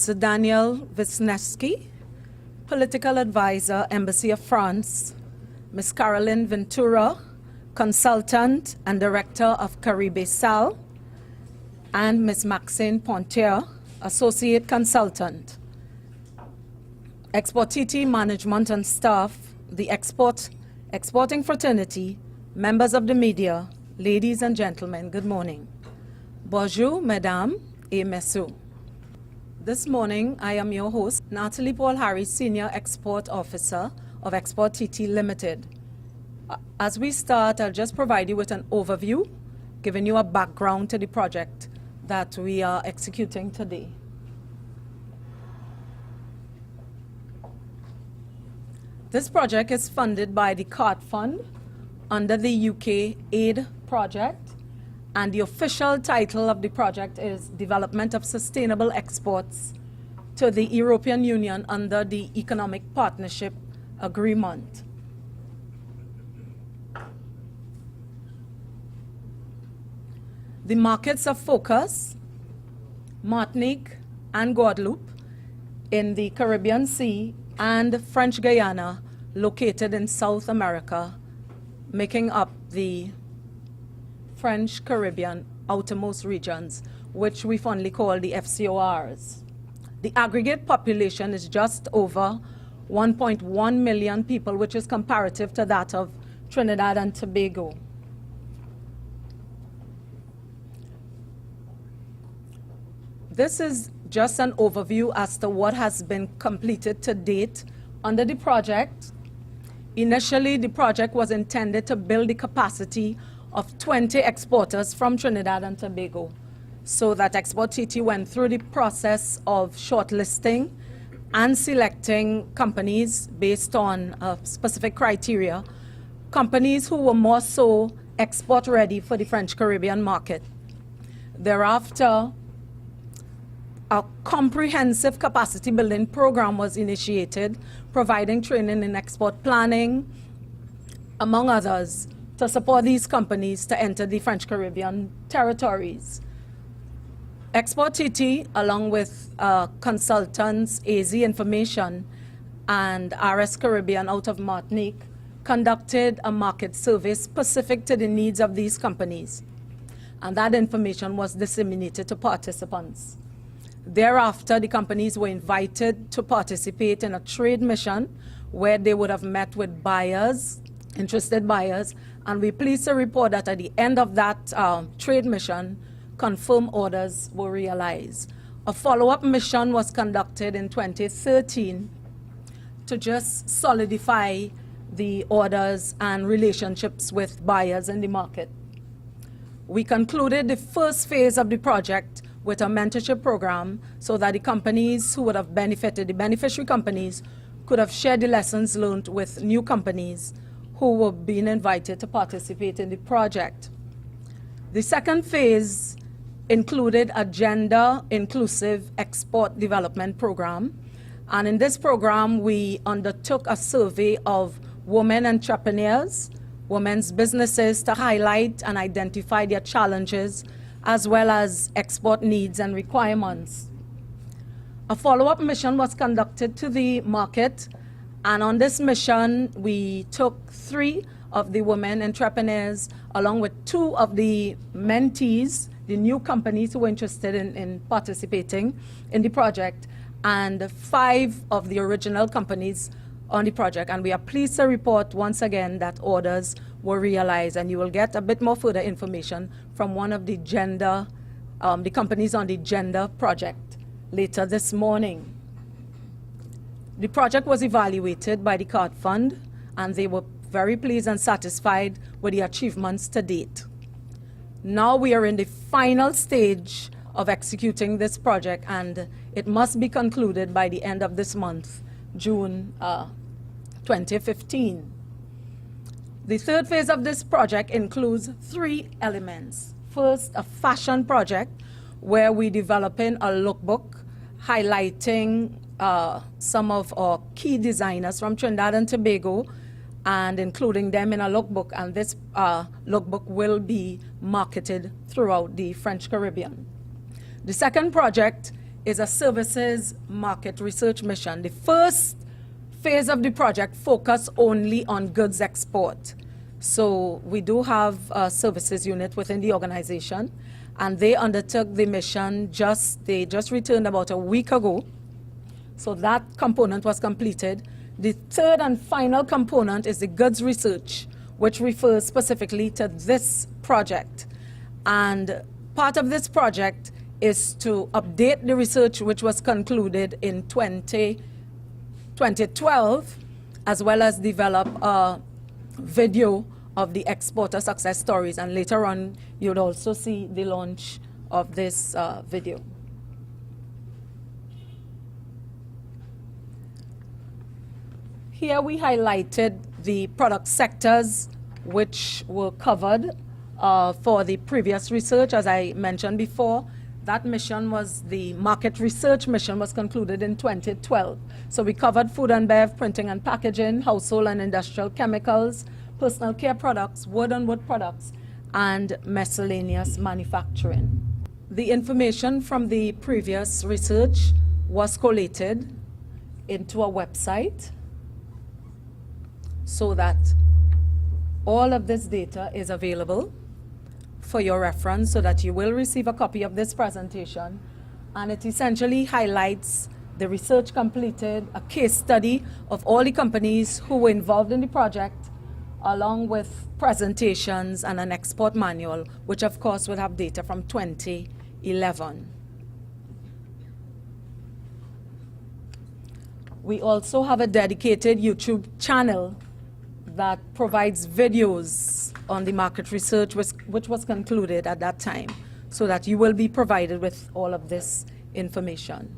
Sir Daniel Wisniewski, Political Advisor, Embassy of France, Ms. Caroline Ventura, Consultant and Director of Caribe Sarl, and Ms. Maxine Pontier, Associate Consultant. Export TT management and staff, the exporting fraternity, members of the media, ladies and gentlemen, good morning. Bonjour, mesdames et messieurs. This morning, I am your host, Natalie Paul Harris, Senior Export Officer of Export TT Limited. As we start, I'll just provide you with an overview, giving you a background to the project that we are executing today. This project is funded by the CART Fund under the UK Aid Project, and the official title of the project is Development of Sustainable Exports to the European Union under the Economic Partnership Agreement. The markets of focus, Martinique and Guadeloupe in the Caribbean Sea, and French Guyana, located in South America, making up the French Caribbean outermost regions, which we fondly call the FCORs. The aggregate population is just over 1.1 million people, which is comparative to that of Trinidad and Tobago. This is just an overview as to what has been completed to date under the project. Initially, the project was intended to build the capacity of 20 exporters from Trinidad and Tobago, so that Export TT went through the process of shortlisting and selecting companies based on specific criteria, companies who were more so export ready for the French Caribbean market. Thereafter, a comprehensive capacity building program was initiated, providing training in export planning, among others, to support these companies to enter the French Caribbean territories. Export TT, along with consultants, AZ Information, and RS Caribbean out of Martinique, conducted a market survey specific to the needs of these companies, and that information was disseminated to participants. Thereafter, the companies were invited to participate in a trade mission where they would have met with buyers, interested buyers, and we're pleased to report that at the end of that trade mission, confirmed orders were realized. A follow-up mission was conducted in 2013 to just solidify the orders and relationships with buyers in the market. We concluded the first phase of the project with a mentorship program so that the companies who would have benefited, the beneficiary companies, could have shared the lessons learned with new companies who were being invited to participate in the project. The second phase included a gender-inclusive export development program, and in this program we undertook a survey of women entrepreneurs, women's businesses, to highlight and identify their challenges as well as export needs and requirements. A follow-up mission was conducted to the market, and on this mission we took 3 of the women entrepreneurs along with 2 of the mentees, the new companies who were interested in participating in the project, and 5 of the original companies on the project. And we are pleased to report once again that orders were realized, and you will get a bit more further information from one of the the companies on the gender project later this morning. The project was evaluated by the CART Fund, and they were very pleased and satisfied with the achievements to date. Now we are in the final stage of executing this project, and it must be concluded by the end of this month, June 2015. The third phase of this project includes 3 elements. First, a fashion project where we're developing a lookbook highlighting some of our key designers from Trinidad and Tobago and including them in a lookbook, and this lookbook will be marketed throughout the French Caribbean. The second project is a services market research mission. The first phase of the project focused only on goods export. So we do have a services unit within the organization, and they undertook the mission they just returned about a week ago. So that component was completed. The third and final component is the goods research, which refers specifically to this project. And part of this project is to update the research which was concluded in 2012, as well as develop a video of the exporter success stories. And later on, you'd also see the launch of this video. Here we highlighted the product sectors which were covered for the previous research. As I mentioned before, that mission was the market research mission was concluded in 2012. So we covered food and bev, printing and packaging, household and industrial chemicals, personal care products, wood and wood products, and miscellaneous manufacturing. The information from the previous research was collated into a website so that all of this data is available for your reference, so that you will receive a copy of this presentation. And it essentially highlights the research completed, a case study of all the companies who were involved in the project, along with presentations and an export manual, which of course will have data from 2011. We also have a dedicated YouTube channel that provides videos on the market research which was concluded at that time, so that you will be provided with all of this information.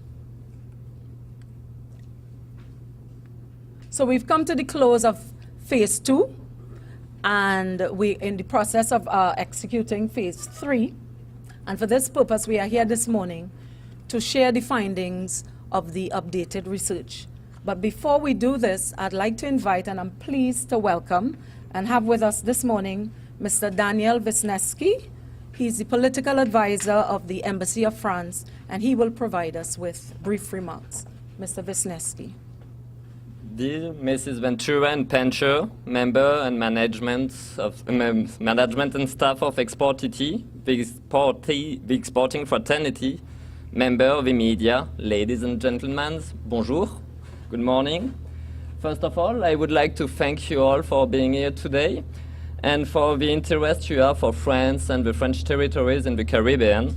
So we've come to the close of phase 2, and we're in the process of executing phase 3. And for this purpose, we are here this morning to share the findings of the updated research. But before we do this, I'd like to invite, and I'm pleased to welcome and have with us this morning, Mr. Daniel Wisniewski. He's the political advisor of the Embassy of France, and he will provide us with brief remarks. Mr. Wisniewski. Dear Mrs. Ventura and Pencher, member and management and staff of Export-TT, the exporting fraternity, member of the media, ladies and gentlemen, bonjour. Good morning. First of all, I would like to thank you all for being here today and for the interest you have for France and the French territories in the Caribbean.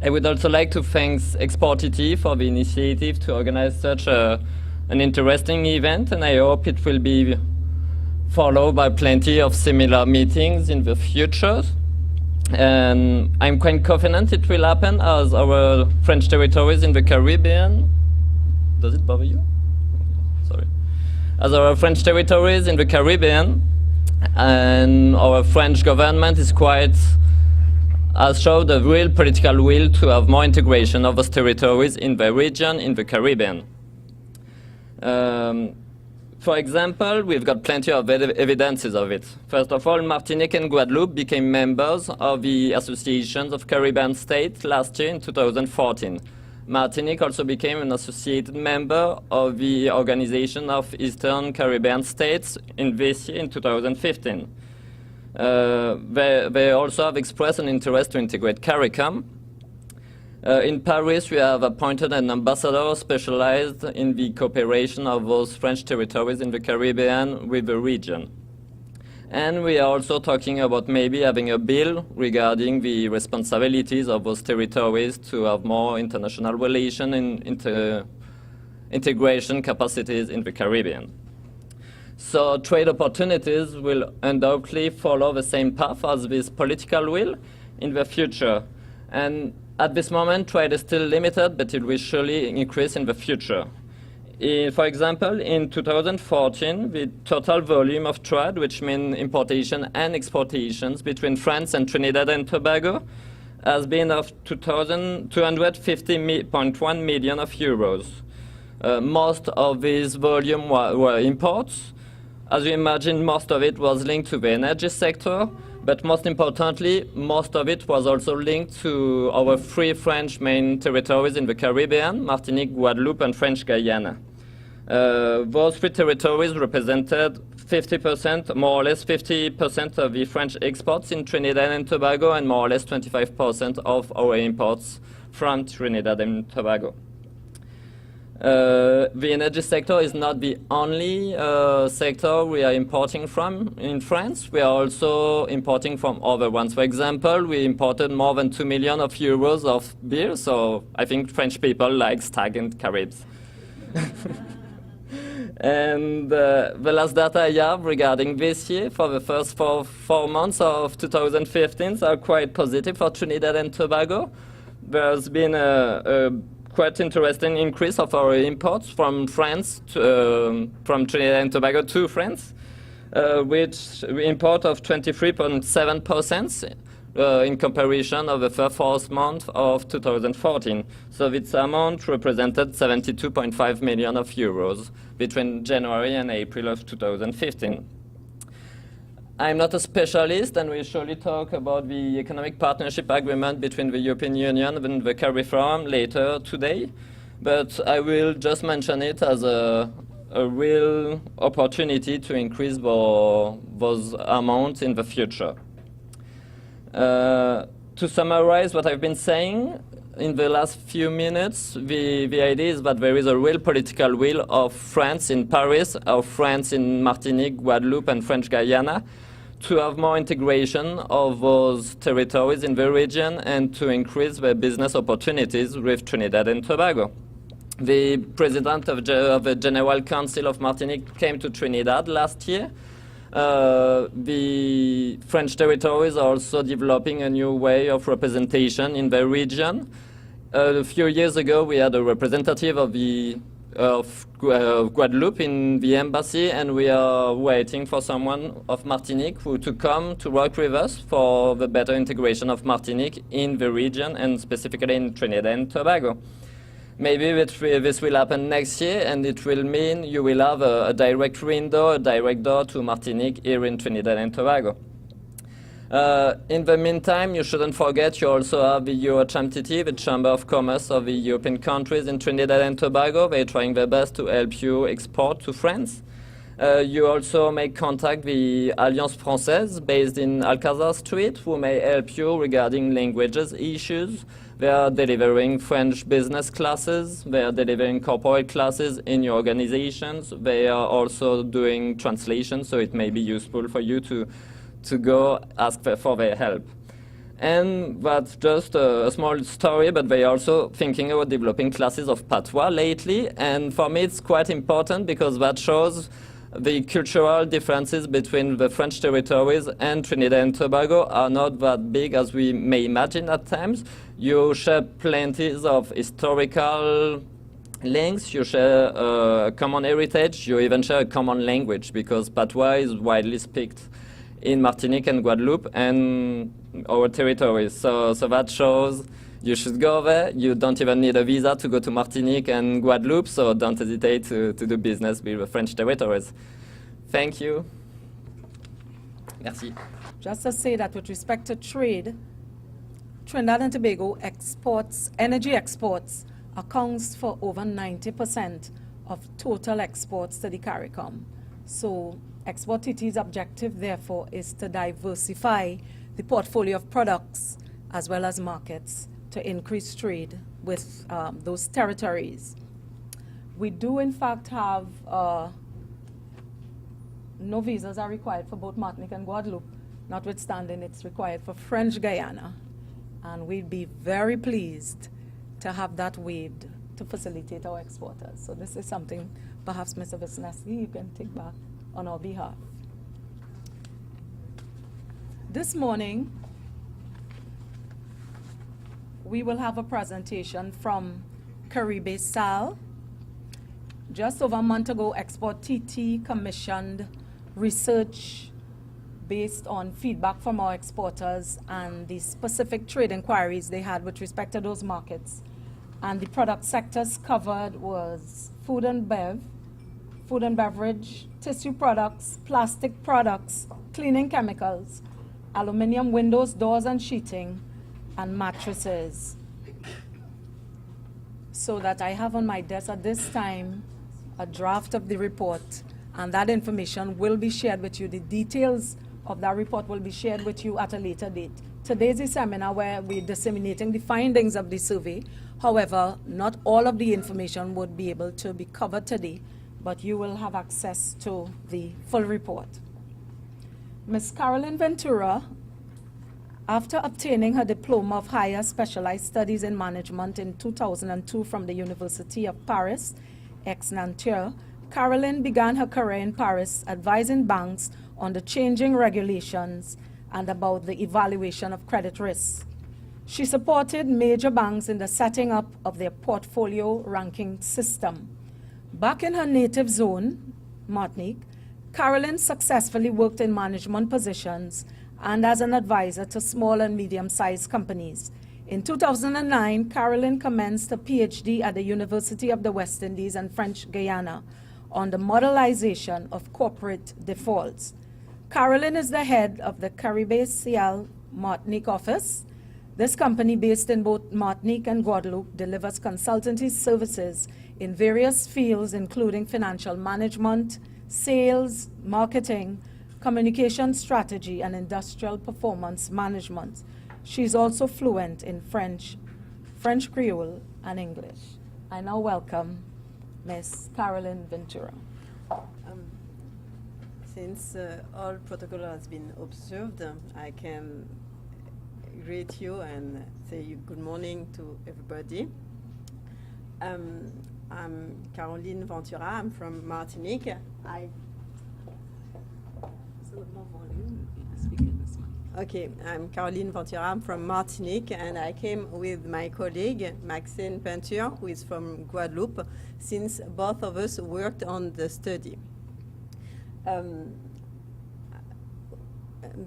I would also like to thank Export-TT for the initiative to organize such an interesting event, and I hope it will be followed by plenty of similar meetings in the future. And I'm quite confident it will happen, as our French territories in the Caribbean. Does it bother you? Sorry. As our French territories in the Caribbean, and our French government has showed a real political will to have more integration of those territories in the region, in the Caribbean. For example, we've got plenty of evidences of it. First of all, Martinique and Guadeloupe became members of the Association of Caribbean States last year in 2014. Martinique also became an associated member of the Organization of Eastern Caribbean States in this year in 2015. They also have expressed an interest to integrate CARICOM. In Paris, we have appointed an ambassador specialized in the cooperation of those French territories in the Caribbean with the region. And we are also talking about maybe having a bill regarding the responsibilities of those territories to have more international relation and integration capacities in the Caribbean. So trade opportunities will undoubtedly follow the same path as this political will in the future. And at this moment, trade is still limited, but it will surely increase in the future. For example, in 2014, the total volume of trade, which means importation and exportations between France and Trinidad and Tobago, has been of 250.1 million of euros. Most of this volume were imports. As you imagine, most of it was linked to the energy sector, But most importantly, most of it was also linked to our three French main territories in the Caribbean, Martinique, Guadeloupe, and French Guyana. Those three territories represented 50%, more or less 50% of the French exports in Trinidad and Tobago, and more or less 25% of our imports from Trinidad and Tobago. The energy sector is not the only sector we are importing from in France. We are also importing from other ones. For example, we imported more than 2 million euros of beer, so I think French people like Stag and Caribes. And the last data I have regarding this year for the first four months of 2015 are quite positive for Trinidad and Tobago. There's been a quite interesting increase of our imports from France, from Trinidad and Tobago to France, which we import of 23.7% in comparison of the first month of 2014. So this amount represented 72.5 million euros between January and April of 2015. I'm not a specialist, and we'll surely talk about the economic partnership agreement between the European Union and the CARIFORUM later today, but I will just mention it as a real opportunity to increase those amounts in the future. To summarize what I've been saying in the last few minutes, the idea is that there is a real political will of France in Paris, of France in Martinique, Guadeloupe, and French Guyana, to have more integration of those territories in the region and to increase the business opportunities with Trinidad and Tobago. The president of the General Council of Martinique came to Trinidad last year. The French territories are also developing a new way of representation in the region. A few years ago, we had a representative of Guadeloupe in the embassy, and we are waiting for someone of Martinique to come to work with us for the better integration of Martinique in the region and specifically in Trinidad and Tobago. Maybe this will happen next year, and it will mean you will have a direct window, a direct door to Martinique here in Trinidad and Tobago. In the meantime, you shouldn't forget you also have the EuroChamTT, the Chamber of Commerce of the European countries in Trinidad and Tobago. They're trying their best to help you export to France. You also make contact the Alliance Française based in Alcazar Street, who may help you regarding languages issues. They are delivering French business classes. They are delivering corporate classes in your organizations. They are also doing translation, so it may be useful for you to go ask for their help. And that's just a small story, but they're also thinking about developing classes of patois lately. And for me, it's quite important because that shows the cultural differences between the French territories and Trinidad and Tobago are not that big as we may imagine at times. You share plenty of historical links, you share a common heritage, you even share a common language because patois is widely spoken in Martinique and Guadeloupe and our territories. So that shows you should go there. You don't even need a visa to go to Martinique and Guadeloupe, so don't hesitate to do business with the French territories. Thank you. Merci. Just to say that with respect to trade, Trinidad and Tobago exports, energy exports, accounts for over 90% of total exports to the CARICOM. So Export TT's objective, therefore, is to diversify the portfolio of products as well as markets to increase trade with those territories. We do, in fact, have no visas are required for both Martinique and Guadeloupe, notwithstanding it's required for French Guyana. And we'd be very pleased to have that waived to facilitate our exporters. So this is something perhaps, Mr. Wisniewski, you can take back on our behalf. This morning, we will have a presentation from Cayribe Sarl. Just over a month ago, Export TT commissioned research based on feedback from our exporters and the specific trade inquiries they had with respect to those markets. And the product sectors covered was food and beverage, tissue products, plastic products, cleaning chemicals, aluminum windows, doors, and sheeting, and mattresses. So that I have on my desk at this time a draft of the report, and that information will be shared with you. The details of that report will be shared with you at a later date. Today's a seminar where we're disseminating the findings of the survey. However, not all of the information would be able to be covered today, but you will have access to the full report. Ms. Carolyn Ventura, after obtaining her Diploma of Higher Specialized Studies in Management in 2002 from the University of Paris, ex-Nanterre, Carolyn began her career in Paris advising banks on the changing regulations and about the evaluation of credit risks. She supported major banks in the setting up of their portfolio ranking system. Back in her native zone, Martinique, Carolyn successfully worked in management positions and as an advisor to small and medium-sized companies. In 2009, Carolyn commenced a PhD at the University of the West Indies and French Guiana on the modelization of corporate defaults. Carolyn is the head of the Cayribe Sarl Martinique office. This company, based in both Martinique and Guadeloupe, delivers consultancy services in various fields, including financial management, sales, marketing, communication strategy, and industrial performance management. She's also fluent in French, French Creole, and English. I now welcome Ms. Carolyn Ventura. Since all protocol has been observed, I can greet you and say good morning to everybody. I'm Caroline Ventura. I'm from Martinique. Okay, I'm Caroline Ventura. I'm from Martinique, and I came with my colleague Maxine Peinture, who is from Guadeloupe, since both of us worked on the study.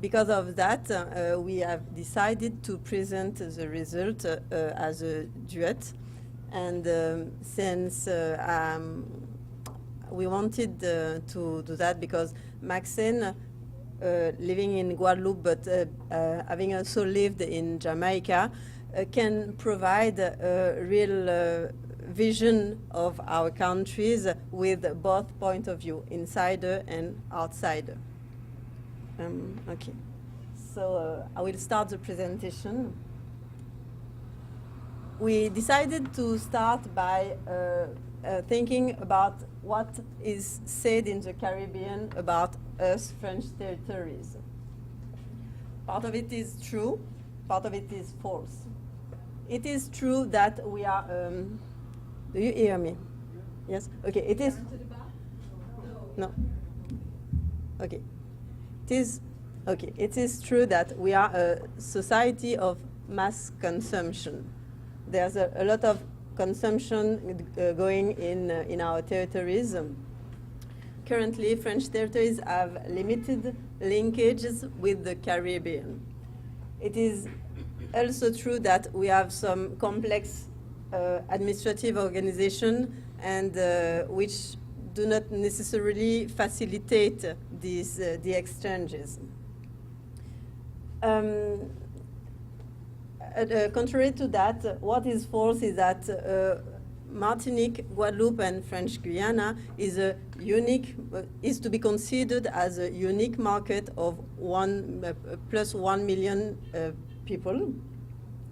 Because of that, we have decided to present the result as a duet. And since we wanted to do that because Maxine, living in Guadeloupe but having also lived in Jamaica, can provide a real vision of our countries with both points of view, insider and outsider. Okay, so I will start the presentation. We decided to start by thinking about what is said in the Caribbean about us French territories. Part of it is true, part of it is false. It is true that we are, do you hear me? Yes? Okay, it is, no. Okay, it is true that we are a society of mass consumption. There's a lot of consumption going in our territories. Currently, French territories have limited linkages with the Caribbean. It is also true that we have some complex administrative organization and which do not necessarily facilitate these, the exchanges. Contrary to that, what is false is that Martinique, Guadeloupe, and French Guiana is a unique, is to be considered as a unique market of plus 1 million people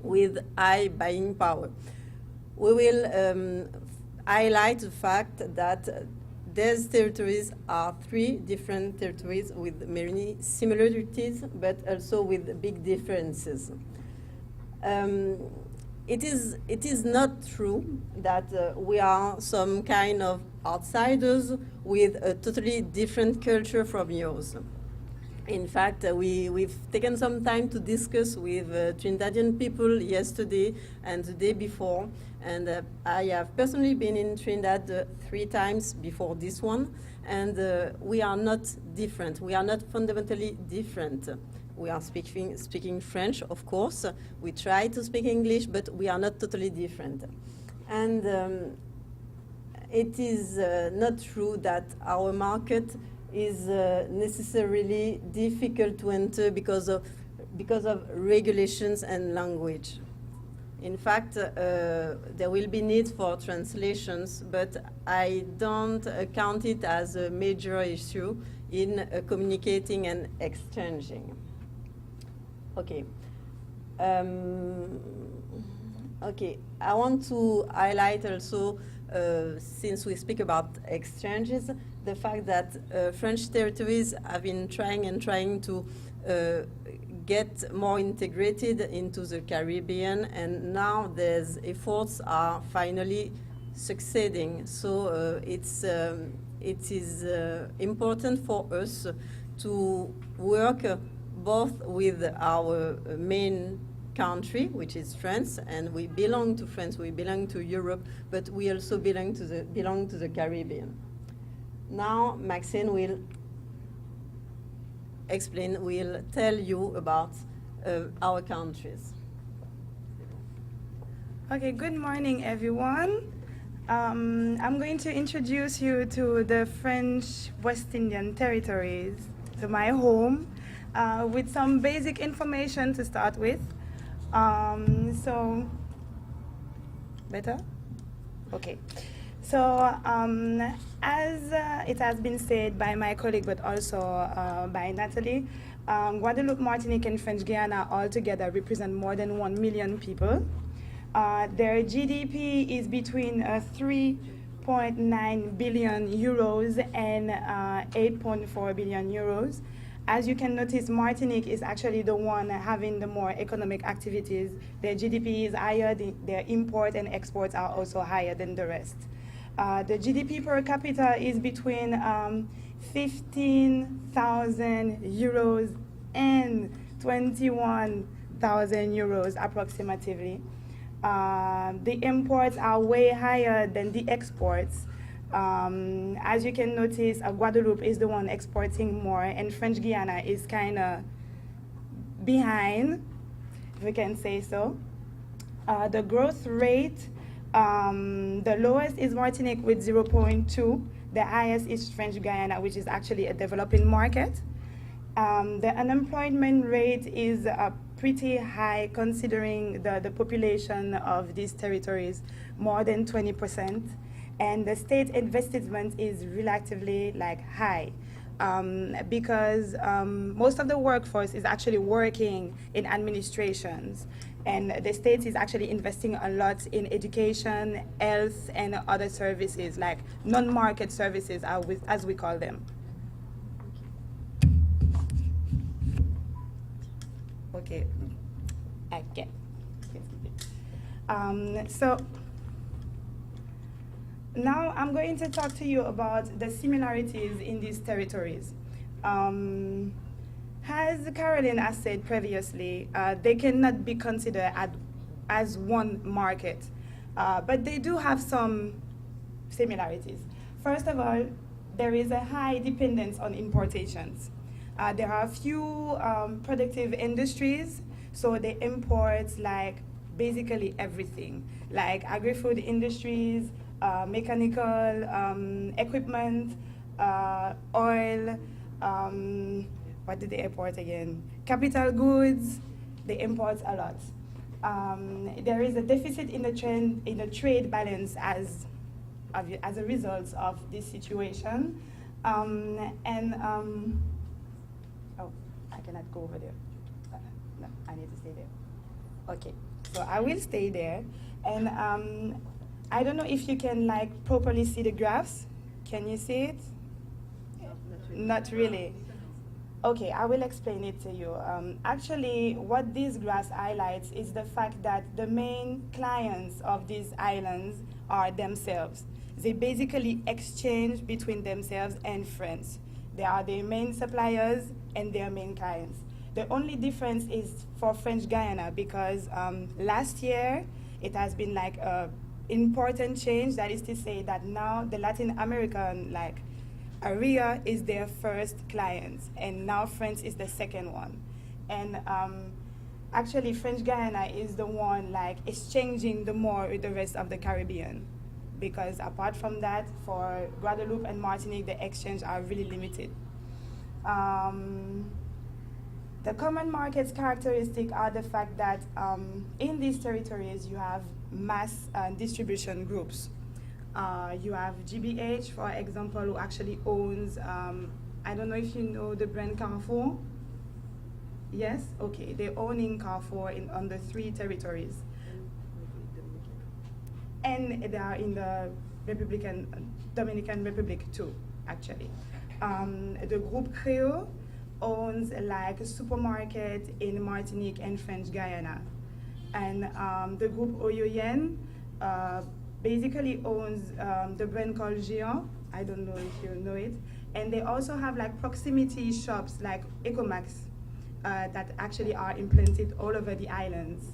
with high buying power. We will highlight the fact that these territories are 3 different territories with many similarities, but also with big differences. It is not true that we are some kind of outsiders with a totally different culture from yours. In fact, we've taken some time to discuss with Trinidadian people yesterday and the day before, and I have personally been in Trinidad 3 times before this one, and we are not different. We are not fundamentally different. We are speaking French, of course. We try to speak English, but we are not totally different. And it is not true that our market is necessarily difficult to enter because of because of regulations and language. In fact, there will be need for translations, but I don't count it as a major issue in communicating and exchanging. Okay. Okay, I want to highlight also, since we speak about exchanges, the fact that French territories have been trying to get more integrated into the Caribbean, and now their efforts are finally succeeding. So it is important for us to work both with our main country, which is France, and we belong to France, we belong to Europe, but we also belong to the Caribbean. Now Maxine will explain, will tell you about our countries. Okay, good morning, everyone. I'm going to introduce you to the French West Indian territories, to my home, with some basic information to start with. So, better? Okay. So, as it has been said by my colleague, but also by Natalie, Guadeloupe, Martinique, and French Guiana altogether represent more than 1 million people. Their GDP is between 3.9 billion euros and 8.4 billion euros. As you can notice, Martinique is actually the one having the more economic activities. Their GDP is higher, their import and exports are also higher than the rest. The GDP per capita is between 15,000 euros and 21,000 euros approximately. The imports are way higher than the exports. As you can notice, Guadeloupe is the one exporting more, and French Guiana is kind of behind, if we can say so. The growth rate, the lowest is Martinique with 0.2. The highest is French Guiana, which is actually a developing market. The unemployment rate is pretty high considering the population of these territories, more than 20%. And the state investment is relatively high because most of the workforce is actually working in administrations, and the state is actually investing a lot in education, health, and other services like non-market services, as we call them. Okay, okay. So. Now I'm going to talk to you about the similarities in these territories. As Caroline has said previously, they cannot be considered as one market, but they do have some similarities. First of all, there is a high dependence on importations. There are a few productive industries, so they import basically everything, like agri-food industries, mechanical equipment, oil, what did they import again? Capital goods, they import a lot. There is a deficit in the trade balance as a result of this situation. Oh, I cannot go over there. No, I need to stay there. Okay, so I will stay there. And I don't know if you can properly see the graphs. Can you see it? Not really. Okay, I will explain it to you. Actually, what these graphs highlights is the fact that the main clients of these islands are themselves. They basically exchange between themselves and France. They are their main suppliers and their main clients. The only difference is for French Guiana, because last year it has been a important change. That is to say that now the Latin American area is their first client, and now France is the second one. And actually French Guiana is the one exchanging the more with the rest of the Caribbean, because apart from that, for Guadeloupe and Martinique, the exchange are really limited. The common markets characteristic are the fact that in these territories you have mass distribution groups. You have GBH, for example, who actually owns, I don't know if you know the brand Carrefour. Yes? Okay, they're owning Carrefour on the 3 territories. And they are in the Dominican Republic too, actually. The Groupe Créole owns like a supermarket in Martinique and French Guiana. And the Groupe Oyoyen basically owns the brand called Géant. I don't know if you know it. And they also have like proximity shops like Ecomax that actually are implanted all over the islands.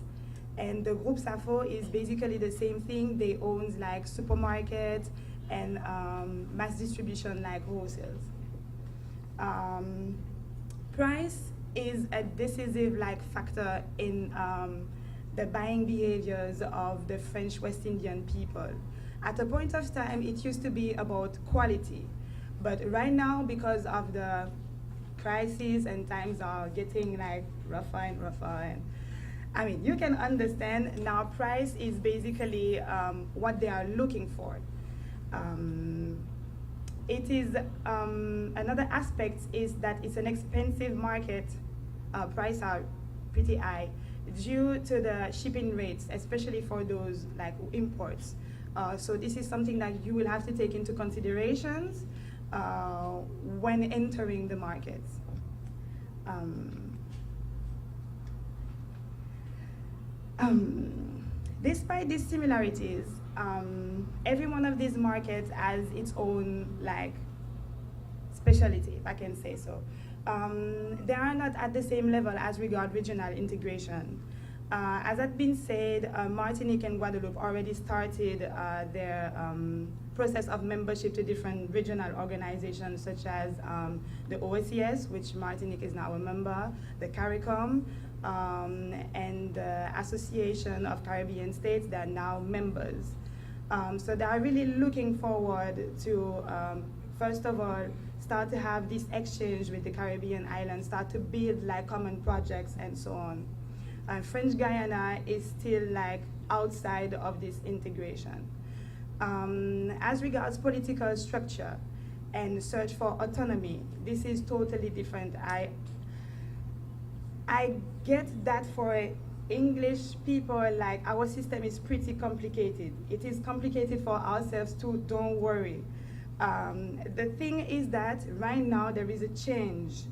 And the Groupe Safo is basically the same thing. They own like supermarkets and mass distribution like wholesales. Price is a decisive like factor in the buying behaviors of the French West Indian people. At a point of time, it used to be about quality. But right now, because of the crisis and times are getting like rougher and rougher, and I mean, you can understand now price is basically what they are looking for. It is, another aspect is that it's an expensive market. Prices are pretty high due to the shipping rates, especially for those like imports. So this is something that you will have to take into considerations when entering the markets. Despite these similarities, every one of these markets has its own like specialty, if I can say so. They are not at the same level as regard regional integration. As has been said, Martinique and Guadeloupe already started their process of membership to different regional organizations such as the OSCS, which Martinique is now a member, the CARICOM, and the Association of Caribbean States that are now members. So they are really looking forward to, first of all, start to have this exchange with the Caribbean islands, start to build like common projects and so on. French Guiana is still like outside of this integration. As regards political structure and search for autonomy, this is totally different. I get that for English people, like our system is pretty complicated. It is complicated for ourselves too, don't worry. The thing is that right now there is a change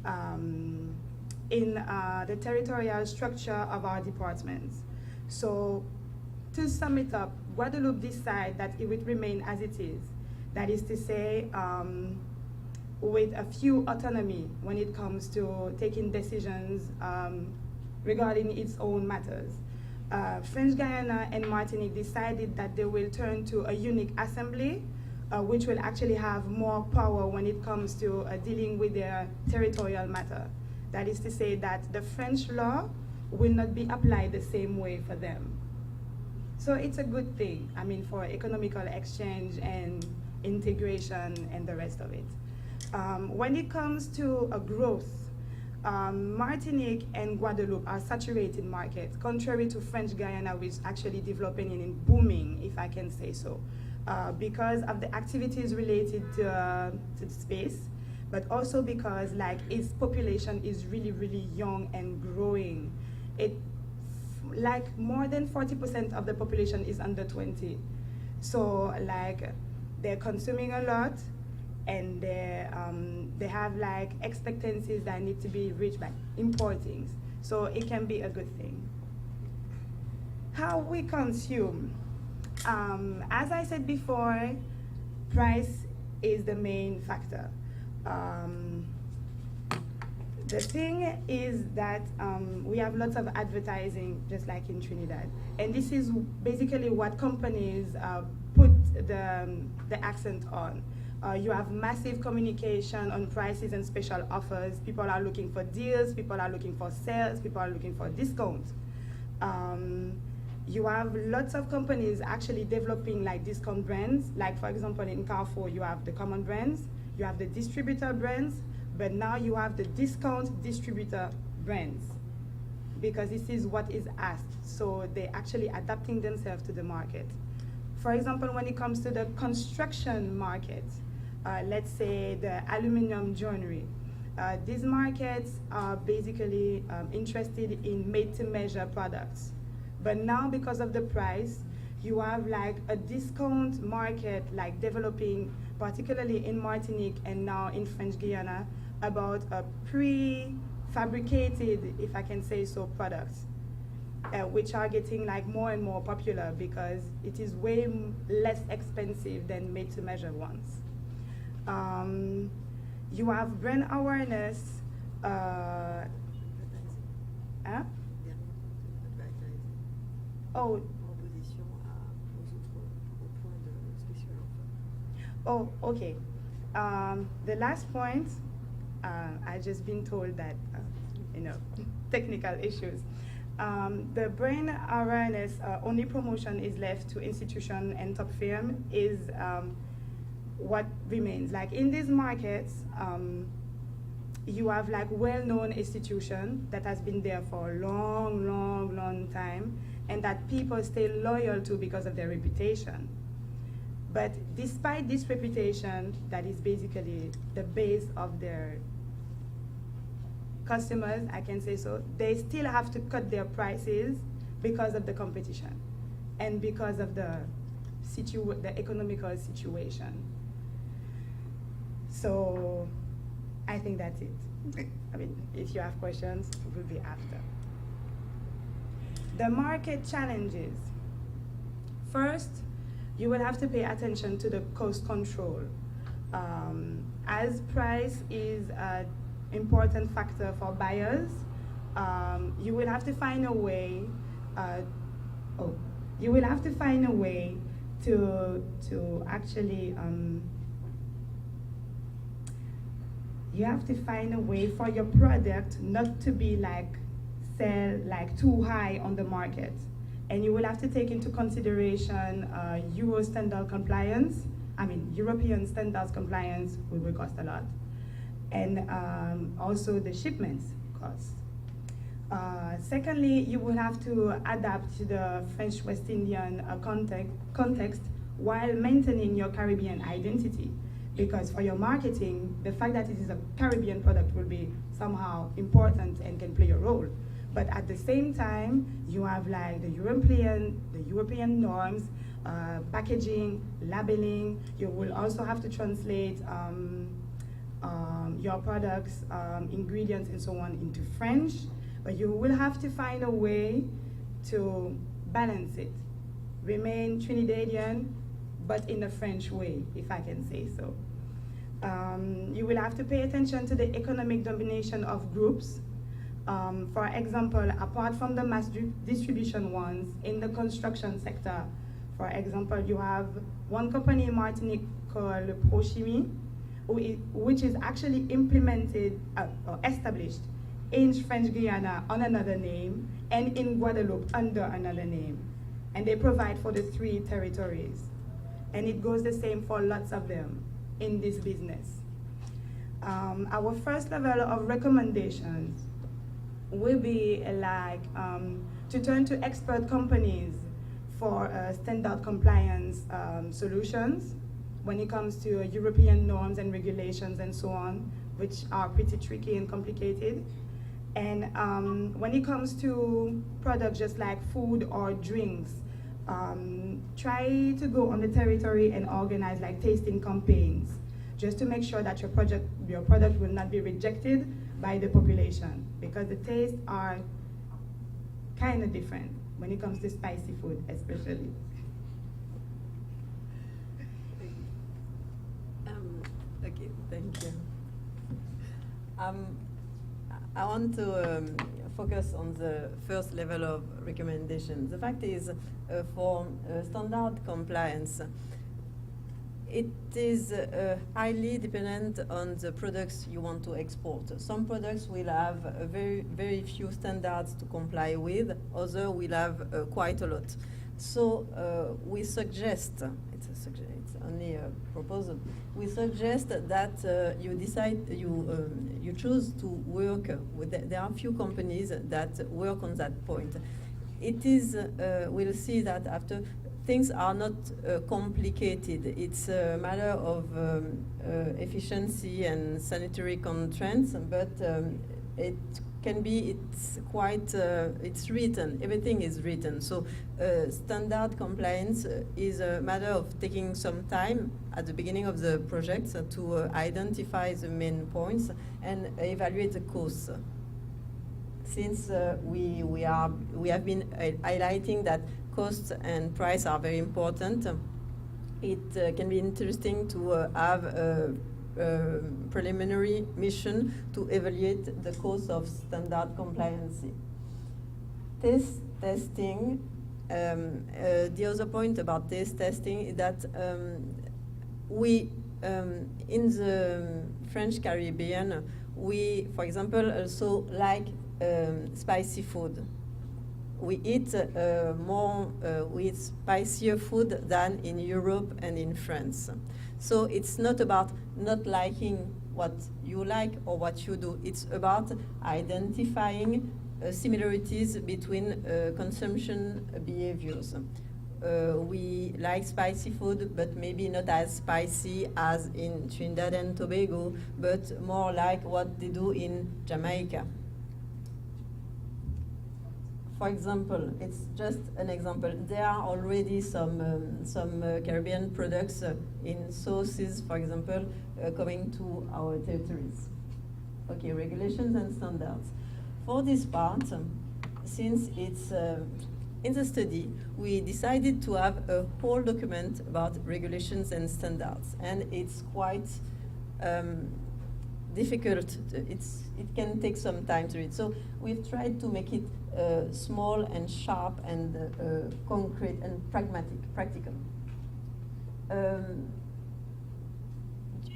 in the territorial structure of our departments. So to sum it up, Guadeloupe decided that it would remain as it is. That is to say, with a few autonomy when it comes to taking decisions regarding its own matters. French Guiana and Martinique decided that they will turn to a unique assembly, which will actually have more power when it comes to dealing with their territorial matter. That is to say that the French law will not be applied the same way for them. So it's a good thing, I mean, for economical exchange and integration and the rest of it. When it comes to growth, Martinique and Guadeloupe are saturated markets, contrary to French Guiana, which is actually developing and booming, if I can say so, because of the activities related to the space, but also because like its population is really, really young and growing. Like more than 40% of the population is under 20. So like they're consuming a lot, and they have like expectancies that need to be reached by importing. So it can be a good thing. How we consume. As I said before, price is the main factor. The thing is that we have lots of advertising, just like in Trinidad. And this is basically what companies put the accent on. You have massive communication on prices and special offers. People are looking for deals, people are looking for sales, people are looking for discounts. You have lots of companies actually developing like discount brands. Like for example, in Carrefour, you have the common brands, you have the distributor brands, But now you have the discount distributor brands, because this is what is asked. So they're actually adapting themselves to the market. For example, when it comes to the construction market, let's say the aluminum joinery, these markets are basically interested in made-to-measure products. But now, because of the price, you have like a discount market like developing, particularly in Martinique and now in French Guiana, about a prefabricated, if I can say so, products, which are getting like more and more popular because it is way less expensive than made-to-measure ones. You have brand awareness. Huh? Oh. Oh, okay. The last point, I've just been told that, technical issues. The brand awareness only promotion is left to institution and top firm is what remains. Like in these markets, you have like well-known institution that has been there for a long, long, long time, and that people stay loyal to because of their reputation. But despite this reputation, that is basically the base of their customers, I can say so, they still have to cut their prices because of the competition and because of the economical situation. So I think that's it. I mean, if you have questions, it will be after. The market challenges. First, you will have to pay attention to the cost control. As price is an important factor for buyers, you will have to find a way. You will have to find a way to actually. You have to find a way for your product not to be sell too high on the market. And you will have to take into consideration Euro standard compliance. I mean, European standards compliance will cost a lot. And also the shipments cost. Secondly, you will have to adapt to the French West Indian context while maintaining your Caribbean identity. Because for your marketing, the fact that it is a Caribbean product will be somehow important and can play a role. But at the same time, you have like the European norms, packaging, labeling. You will also have to translate your products, ingredients, and so on into French. But you will have to find a way to balance it. Remain Trinidadian, but in a French way, if I can say so. You will have to pay attention to the economic domination of groups. For example, apart from the mass distribution ones, in the construction sector, for example, you have one company in Martinique called Prochimie, which is actually implemented or established in French Guiana on another name and in Guadeloupe under another name. And they provide for the 3 territories. And it goes the same for lots of them in this business. Our first level of recommendations will be to turn to expert companies for standard compliance solutions when it comes to European norms and regulations and so on, which are pretty tricky and complicated. And when it comes to products just like food or drinks, try to go on the territory and organize like tasting campaigns, just to make sure that your product will not be rejected by the population, because the tastes are kind of different when it comes to spicy food, especially. Okay, thank you. I want to focus on the first level of recommendation. The fact is, for standard compliance, it is highly dependent on the products you want to export. Some products will have very, very few standards to comply with, others will have quite a lot. So we suggest, it's only a proposal, we suggest that you choose to work with, there are a few companies that work on that point. It is, we'll see that after, things are not complicated. It's a matter of efficiency and sanitary constraints, but it can be, it's quite, it's written, everything is written. So standard compliance is a matter of taking some time at the beginning of the project to identify the main points and evaluate the costs. Since we have been highlighting that costs and price are very important, it can be interesting to have a preliminary mission to evaluate the cost of standard compliance. Testing. The other point about testing is that we, in the French Caribbean, we, for example, also like spicy food. We eat we eat spicier food than in Europe and in France. So it's not about not liking what you like or what you do. It's about identifying similarities between consumption behaviors. We like spicy food, but maybe not as spicy as in Trinidad and Tobago, but more like what they do in Jamaica. For example, it's just an example. There are already some Caribbean products in sauces, for example, coming to our territories. Okay, regulations and standards. For this part, since it's in the study, we decided to have a whole document about regulations and standards, and it's quite difficult. It can take some time to read. So we've tried to make it small and sharp and concrete and practical.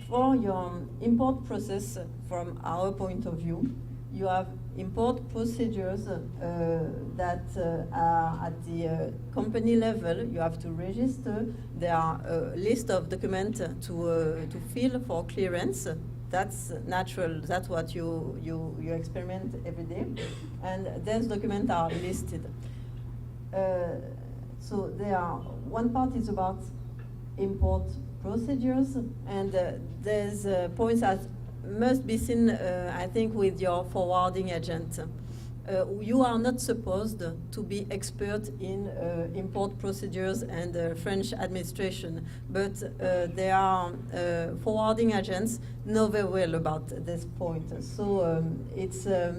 For your import process, from our point of view, you have import procedures that are at the company level. You have to register. There are a list of documents to fill for clearance. That's natural. That's what you experiment every day, and those documents are listed. So there are, one part is about import procedures, and there's points that must be seen, I think, with your forwarding agent. You are not supposed to be expert in import procedures and French administration, but there are forwarding agents know very well about this point. So it's a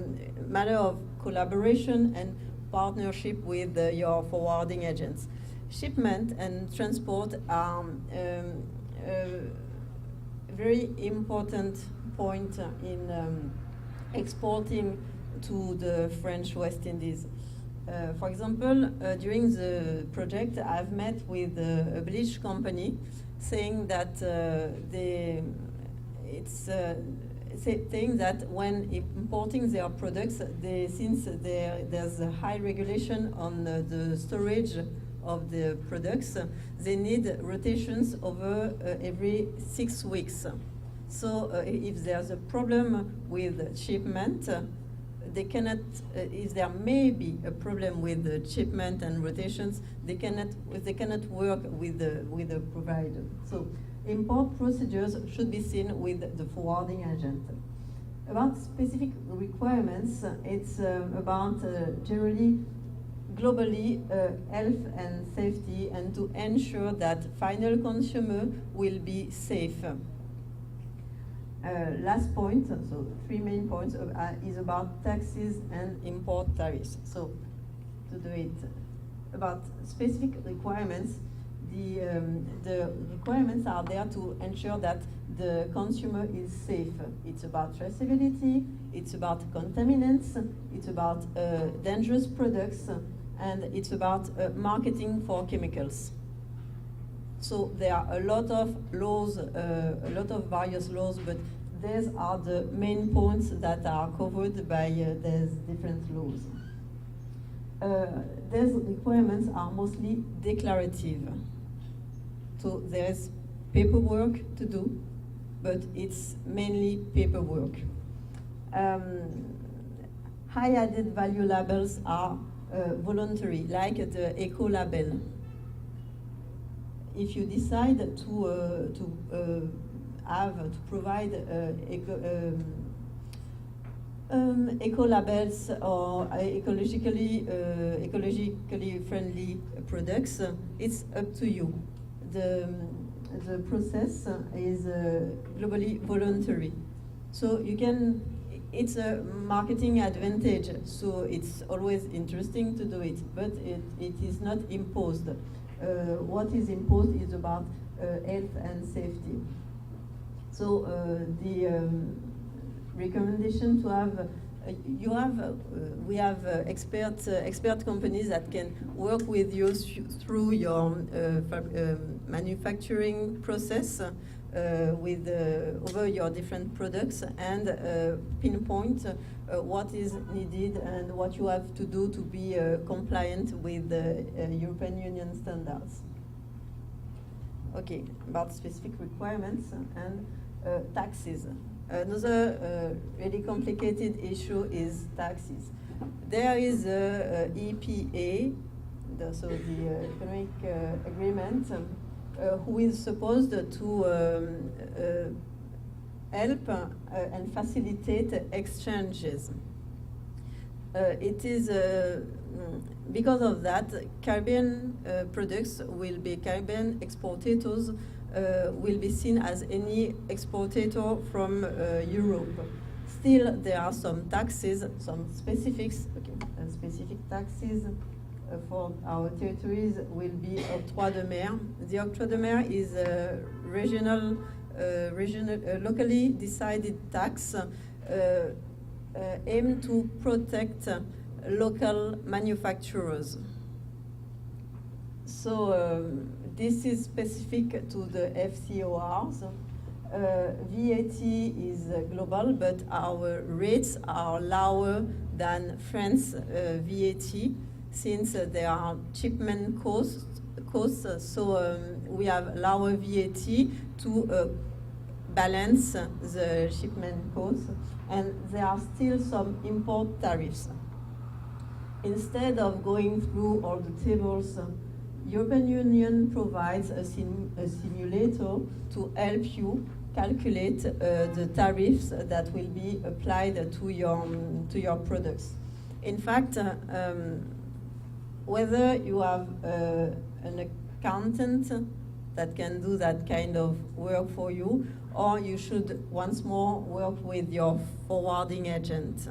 matter of collaboration and partnership with your forwarding agents. Shipment and transport are very important point in exporting to the French West Indies. For example, during the project, I've met with a bleach company saying that saying that when importing their products, since there's a high regulation on the storage of the products, they need rotations over every 6 weeks. So if there's a problem with shipment, they cannot, if there may be a problem with the shipment and rotations, they cannot work with the provider. So import procedures should be seen with the forwarding agent. About specific requirements, it's about generally, globally, health and safety, and to ensure that final consumer will be safe. Last point, so 3 main points, is about taxes and import tariffs. So to do it, about specific requirements, the requirements are there to ensure that the consumer is safe. It's about traceability, it's about contaminants, it's about dangerous products, and it's about marketing for chemicals. So there are a lot of laws, a lot of various laws, but these are the main points that are covered by these different laws. these requirements are mostly declarative. So there is paperwork to do, but it's mainly paperwork. High added value labels are voluntary, like the eco label. If you decide to provide eco labels or ecologically friendly products, it's up to you. The process is globally voluntary, so you can. It's a marketing advantage, so it's always interesting to do it, but it is not imposed. What is imposed is about health and safety. So the recommendation to have, we have expert companies that can work with you through your manufacturing process over your different products and pinpoint what is needed and what you have to do to be compliant with the European Union standards. Okay, about specific requirements and taxes. Another really complicated issue is taxes. There is a EPA, so the Economic Agreement, who is supposed to help and facilitate exchanges. It is because of that, Caribbean products will be Caribbean exportators will be seen as any exportator from Europe. Still, there are some taxes, some specifics, specific taxes for our territories will be octroi de mer. The octroi de mer is a locally decided tax aimed to protect local manufacturers. So this is specific to the FCORs. VAT is global, but our rates are lower than France VAT, since there are shipment costs. So we have lower VAT to balance the shipment costs, and there are still some import tariffs. Instead of going through all the tables, European Union provides a simulator to help you calculate the tariffs that will be applied to your products. In fact, whether you have an accountant that can do that kind of work for you, or you should once more work with your forwarding agent.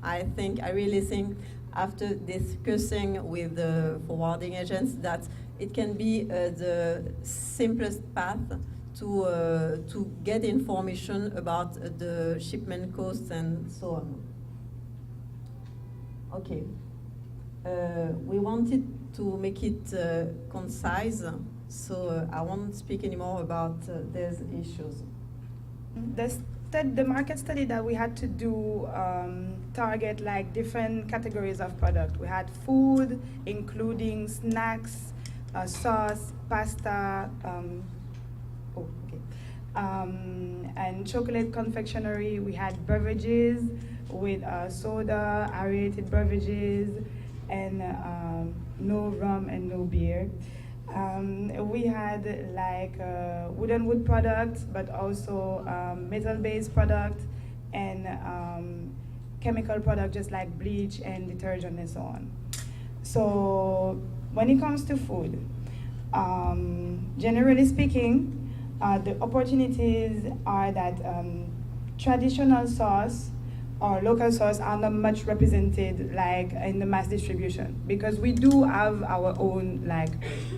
I really think after discussing with the forwarding agents that it can be the simplest path to get information about the shipment costs and so on. Okay. We wanted to make it concise, so I won't speak anymore about these issues. The market study that we had to do target like different categories of product. We had food, including snacks, sauce, pasta, and chocolate confectionery. We had beverages with soda, aerated beverages, and no rum and no beer. We had like wooden wood products, but also metal-based products and chemical products, just like bleach and detergent and so on. So when it comes to food, generally speaking, the opportunities are that traditional sauce or local sauce are not much represented like in the mass distribution, because we do have our own like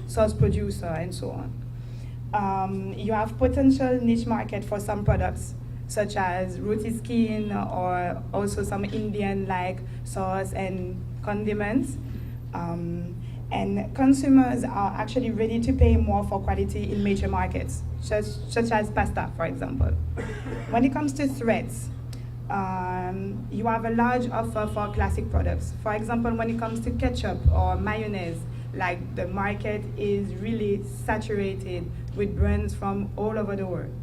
sauce producer and so on. You have potential niche market for some products such as roti skin or also some Indian like sauce and condiments. And consumers are actually ready to pay more for quality in major markets, such as pasta, for example. When it comes to threats, You have a large offer for classic products. For example, when it comes to ketchup or mayonnaise, like the market is really saturated with brands from all over the world.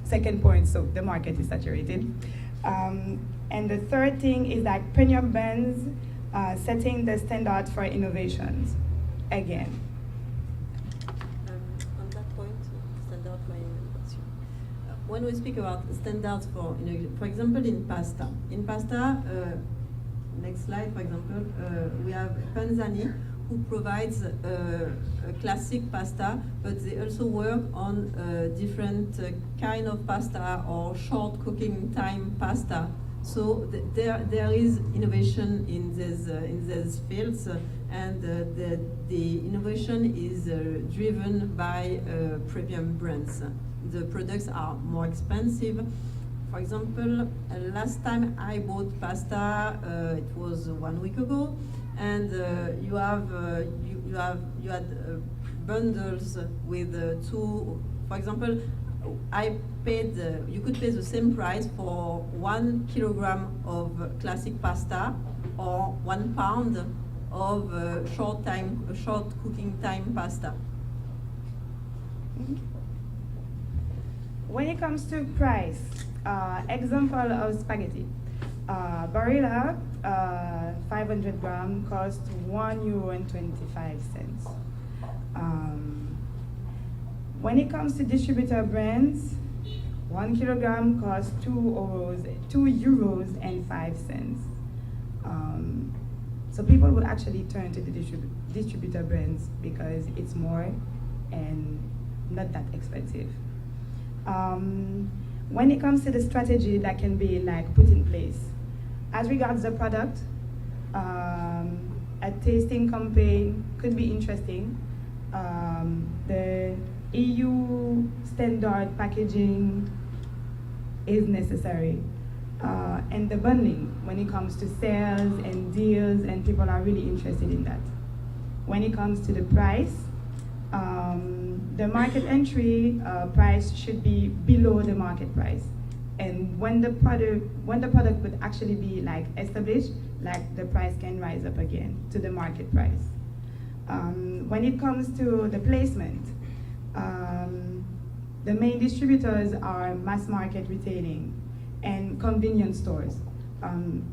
Second point, so the market is saturated. And the third thing is that premium brands setting the standard for innovations, again. On that point, standard for innovation. When we speak about standards for example, in pasta. Next slide, for example, we have Panzani, who provides a classic pasta, but they also work on different kind of pasta or short cooking time pasta. So there is innovation in these fields, and the innovation is driven by premium brands. The products are more expensive. For example, last time I bought pasta, it was 1 week ago, and you had bundles with two. For example, you could pay the same price for 1 kilogram of classic pasta or 1 pound of short cooking time pasta. Mm-hmm. When it comes to price, example of spaghetti. Barilla, 500 gram costs €1.25. When it comes to distributor brands, 1 kilogram costs €2.05. So people would actually turn to the distributor brands because it's more and not that expensive. When it comes to the strategy that can be like put in place, as regards the product, a tasting campaign could be interesting. The EU standard packaging is necessary. And the bundling, when it comes to sales and deals, and people are really interested in that. When it comes to the price, the market entry price should be below the market price. And when the product would actually be like established, like the price can rise up again to the market price. When it comes to the placement, the main distributors are mass market retailing and convenience stores,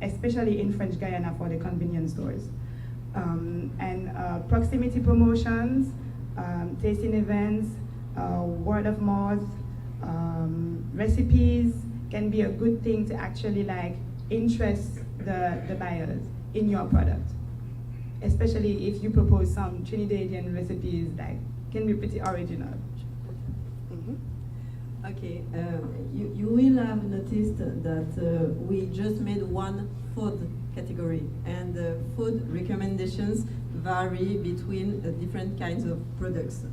especially in French Guiana for the convenience stores. And proximity promotions, tasting events, word of mouth, recipes can be a good thing to actually like interest the buyers in your product. Especially if you propose some Trinidadian recipes that can be pretty original. Mm-hmm. Okay, you will have noticed that we just made one food category, and food recommendations vary between different kinds of products.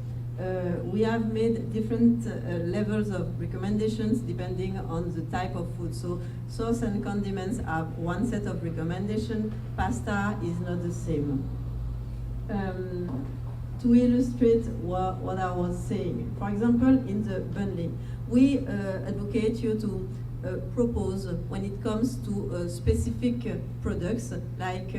We have made different levels of recommendations depending on the type of food. So sauce and condiments have one set of recommendations. Pasta is not the same. To illustrate what I was saying, for example, in the bundling, we advocate you to propose when it comes to specific products like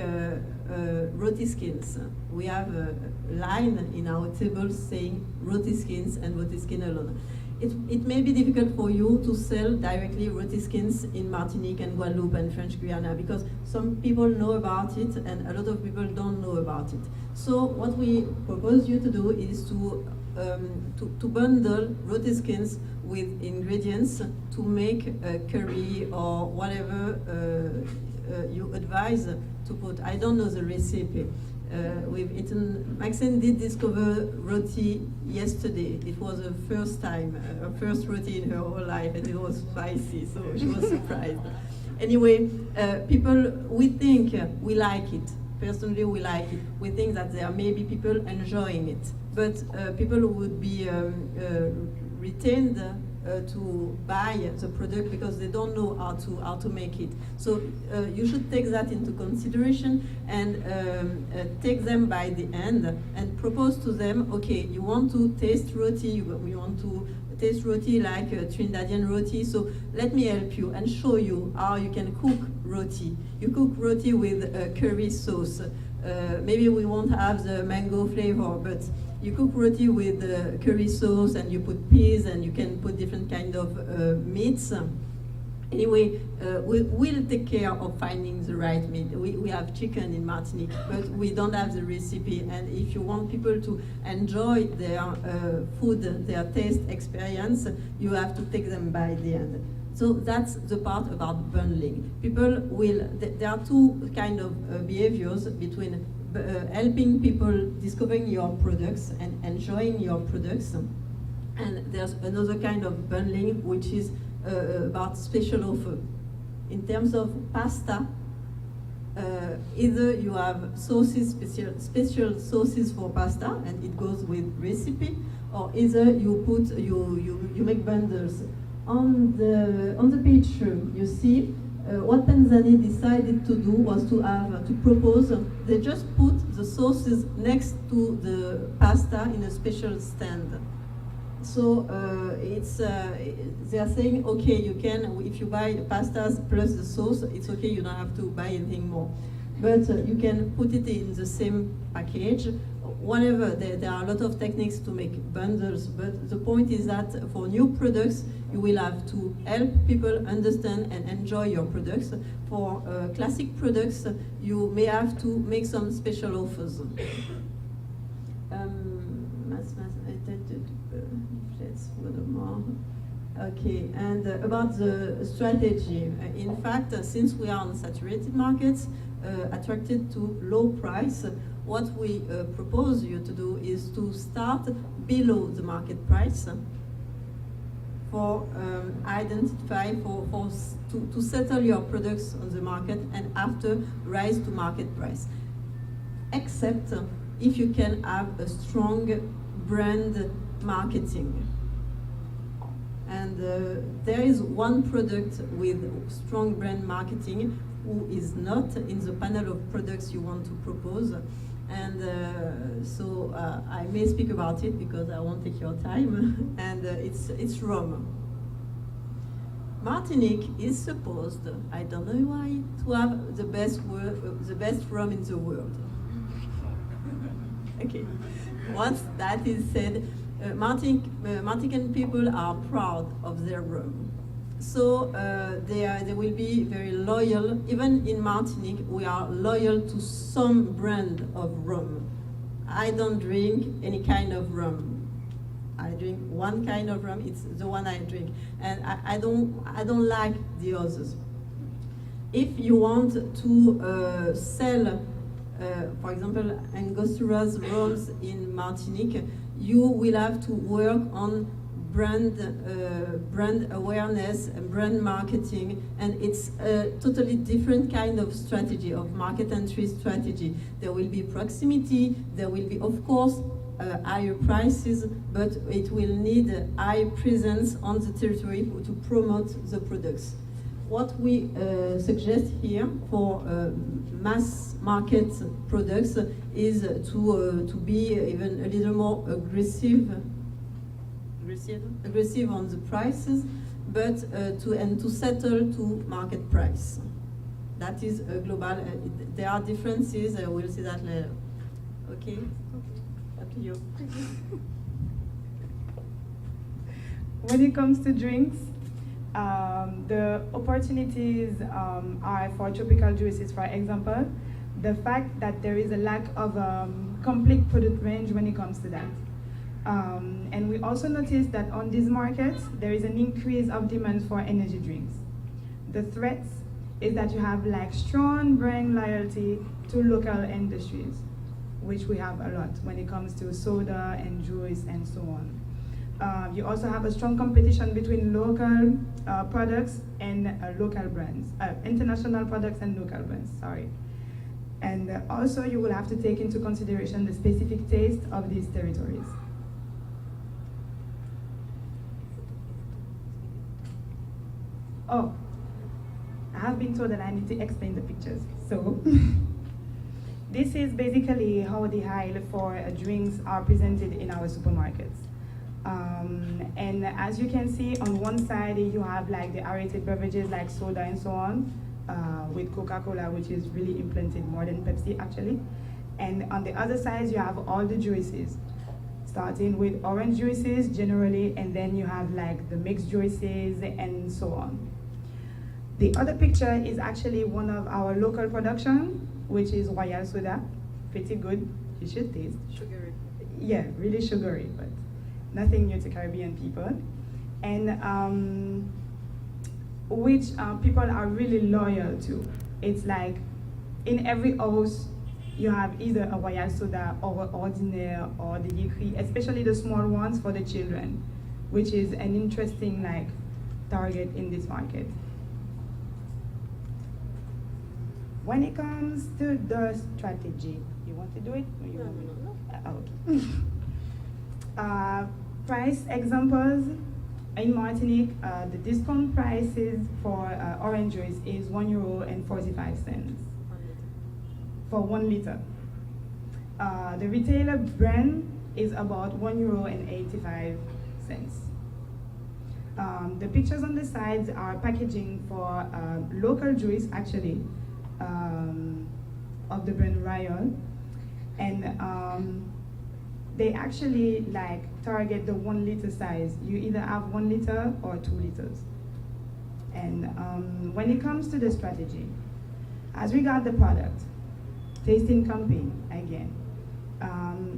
roti skins. We have a line in our tables saying roti skins and roti skin alone. It may be difficult for you to sell directly roti skins in Martinique and Guadeloupe and French Guiana because some people know about it and a lot of people don't know about it. So what we propose you to do is to bundle roti skins with ingredients to make a curry or whatever you advise to put. I don't know the recipe. We've eaten, Maxine did discover roti yesterday. It was her first time, her first roti in her whole life, and it was spicy, so she was surprised. Anyway, people, we think we like it. Personally, we like it. We think that there may be people enjoying it, but people would be retained to buy the product because they don't know how to make it. So you should take that into consideration and take them by the hand and propose to them, okay, you want to taste roti, you want to taste roti like Trinidadian roti. So let me help you and show you how you can cook roti. You cook roti with curry sauce. Maybe we won't have the mango flavor, but you cook roti with curry sauce, and you put peas, and you can put different kind of meats. Anyway, we'll take care of finding the right meat. We have chicken in Martinique, but we don't have the recipe. And if you want people to enjoy their food, their taste experience, you have to take them by the end. So that's the part about bundling. People will, there are two kind of behaviors between helping people discovering your products and enjoying your products. And there's another kind of bundling, which is about special offer. In terms of pasta, either you have sauces, special sauces for pasta, and it goes with recipe, or either you put you make bundles. On the picture, you see what Tanzania decided to do was to propose. They just put the sauces next to the pasta in a special stand. So they are saying, okay, you can, if you buy the pastas plus the sauce, it's okay, you don't have to buy anything more. But you can put it in the same package. Whatever, there are a lot of techniques to make bundles, but the point is that for new products, you will have to help people understand and enjoy your products. For classic products, you may have to make some special offers. Let's one more. Okay, and about the strategy. In fact, since we are on saturated markets, attracted to low price, what we propose you to do is to start below the market price for identify to settle your products on the market, and after rise to market price. Except if you can have a strong brand marketing. And there is one product with strong brand marketing who is not in the panel of products you want to propose. And so I may speak about it because I won't take your time. And it's rum. Martinique is supposed, I don't know why, to have the best rum in the world. Okay. Once that is said, Martinican people are proud of their rum. So they will be very loyal. Even in Martinique, we are loyal to some brand of rum. I don't drink any kind of rum. I drink one kind of rum. It's the one I drink, and I don't like the others. If you want to sell, for example, Angostura's rums in Martinique, you will have to work on brand awareness and brand marketing, and it's a totally different kind of strategy, of market entry strategy. There will be proximity, there will be, of course, higher prices, but it will need high presence on the territory to promote the products. What we suggest here for mass market products is to be even a little more aggressive on the prices, but to settle to market price. That is a global. There are differences. We'll see that later. Okay. Up to you. When it comes to drinks, the opportunities are for tropical juices, for example. The fact that there is a lack of complete product range when it comes to that. And we also noticed that on these markets, there is an increase of demand for energy drinks. The threats is that you have like strong brand loyalty to local industries, which we have a lot when it comes to soda and juice and so on. You also have a strong competition between local products and local brands, international products and local brands, sorry. And also you will have to take into consideration the specific taste of these territories. Oh, I have been told that I need to explain the pictures. So, this is basically how the aisle for drinks are presented in our supermarkets. And as you can see, on one side you have like the aerated beverages like soda and so on, with Coca-Cola, which is really implanted more than Pepsi actually. And on the other side you have all the juices, starting with orange juices generally, and then you have like the mixed juices and so on. The other picture is actually one of our local production, which is Royal Soda. Pretty good, you should taste. Sugary. Yeah, really sugary, but nothing new to Caribbean people. And which people are really loyal to. It's like in every house you have either a Royal Soda or Ordinaire or the Yikri, especially the small ones for the children, which is an interesting like target in this market. When it comes to the strategy, you want to do it? Or you want me to? Okay. Price examples. In Martinique, the discount prices for orange juice is €1.45 for 1 liter. The retailer brand is about €1.85. The pictures on the sides are packaging for local juice actually, of the brand Royal, and they actually like target the 1 liter size. You either have 1 liter or 2 liters. And when it comes to the strategy, as regard the product, tasting campaign again,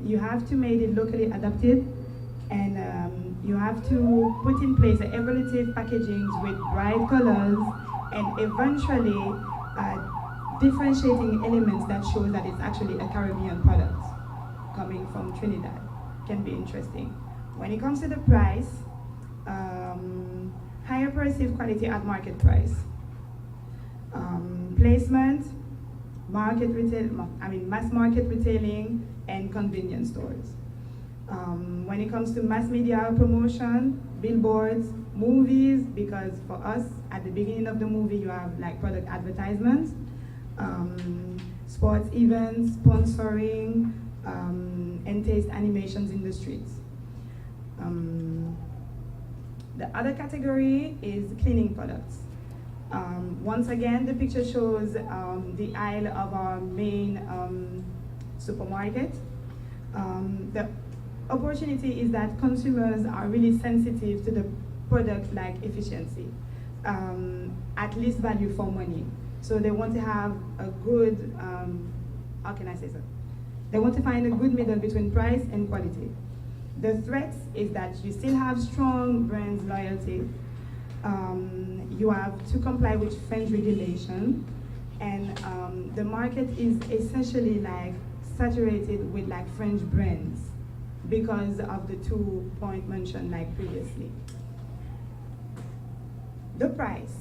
you have to make it locally adapted, and you have to put in place evaluative packagings with bright colors and eventually differentiating elements that shows that it's actually a Caribbean product coming from Trinidad. Can be interesting. When it comes to the price, higher perceived quality at market price. Placement, market retail, mass market retailing, and convenience stores. When it comes to mass media promotion, billboards, movies, because for us, at the beginning of the movie, you have like product advertisements, sports events, sponsoring, and taste animations in the streets. The other category is cleaning products. Once again, the picture shows the aisle of our main supermarket. The opportunity is that consumers are really sensitive to the product like efficiency, at least value for money. So they want to have a good, how can I say so? They want to find a good middle between price and quality. The threat is that you still have strong brand loyalty. You have to comply with French regulation, and the market is essentially like saturated with like French brands because of the 2 points mentioned like previously. The price.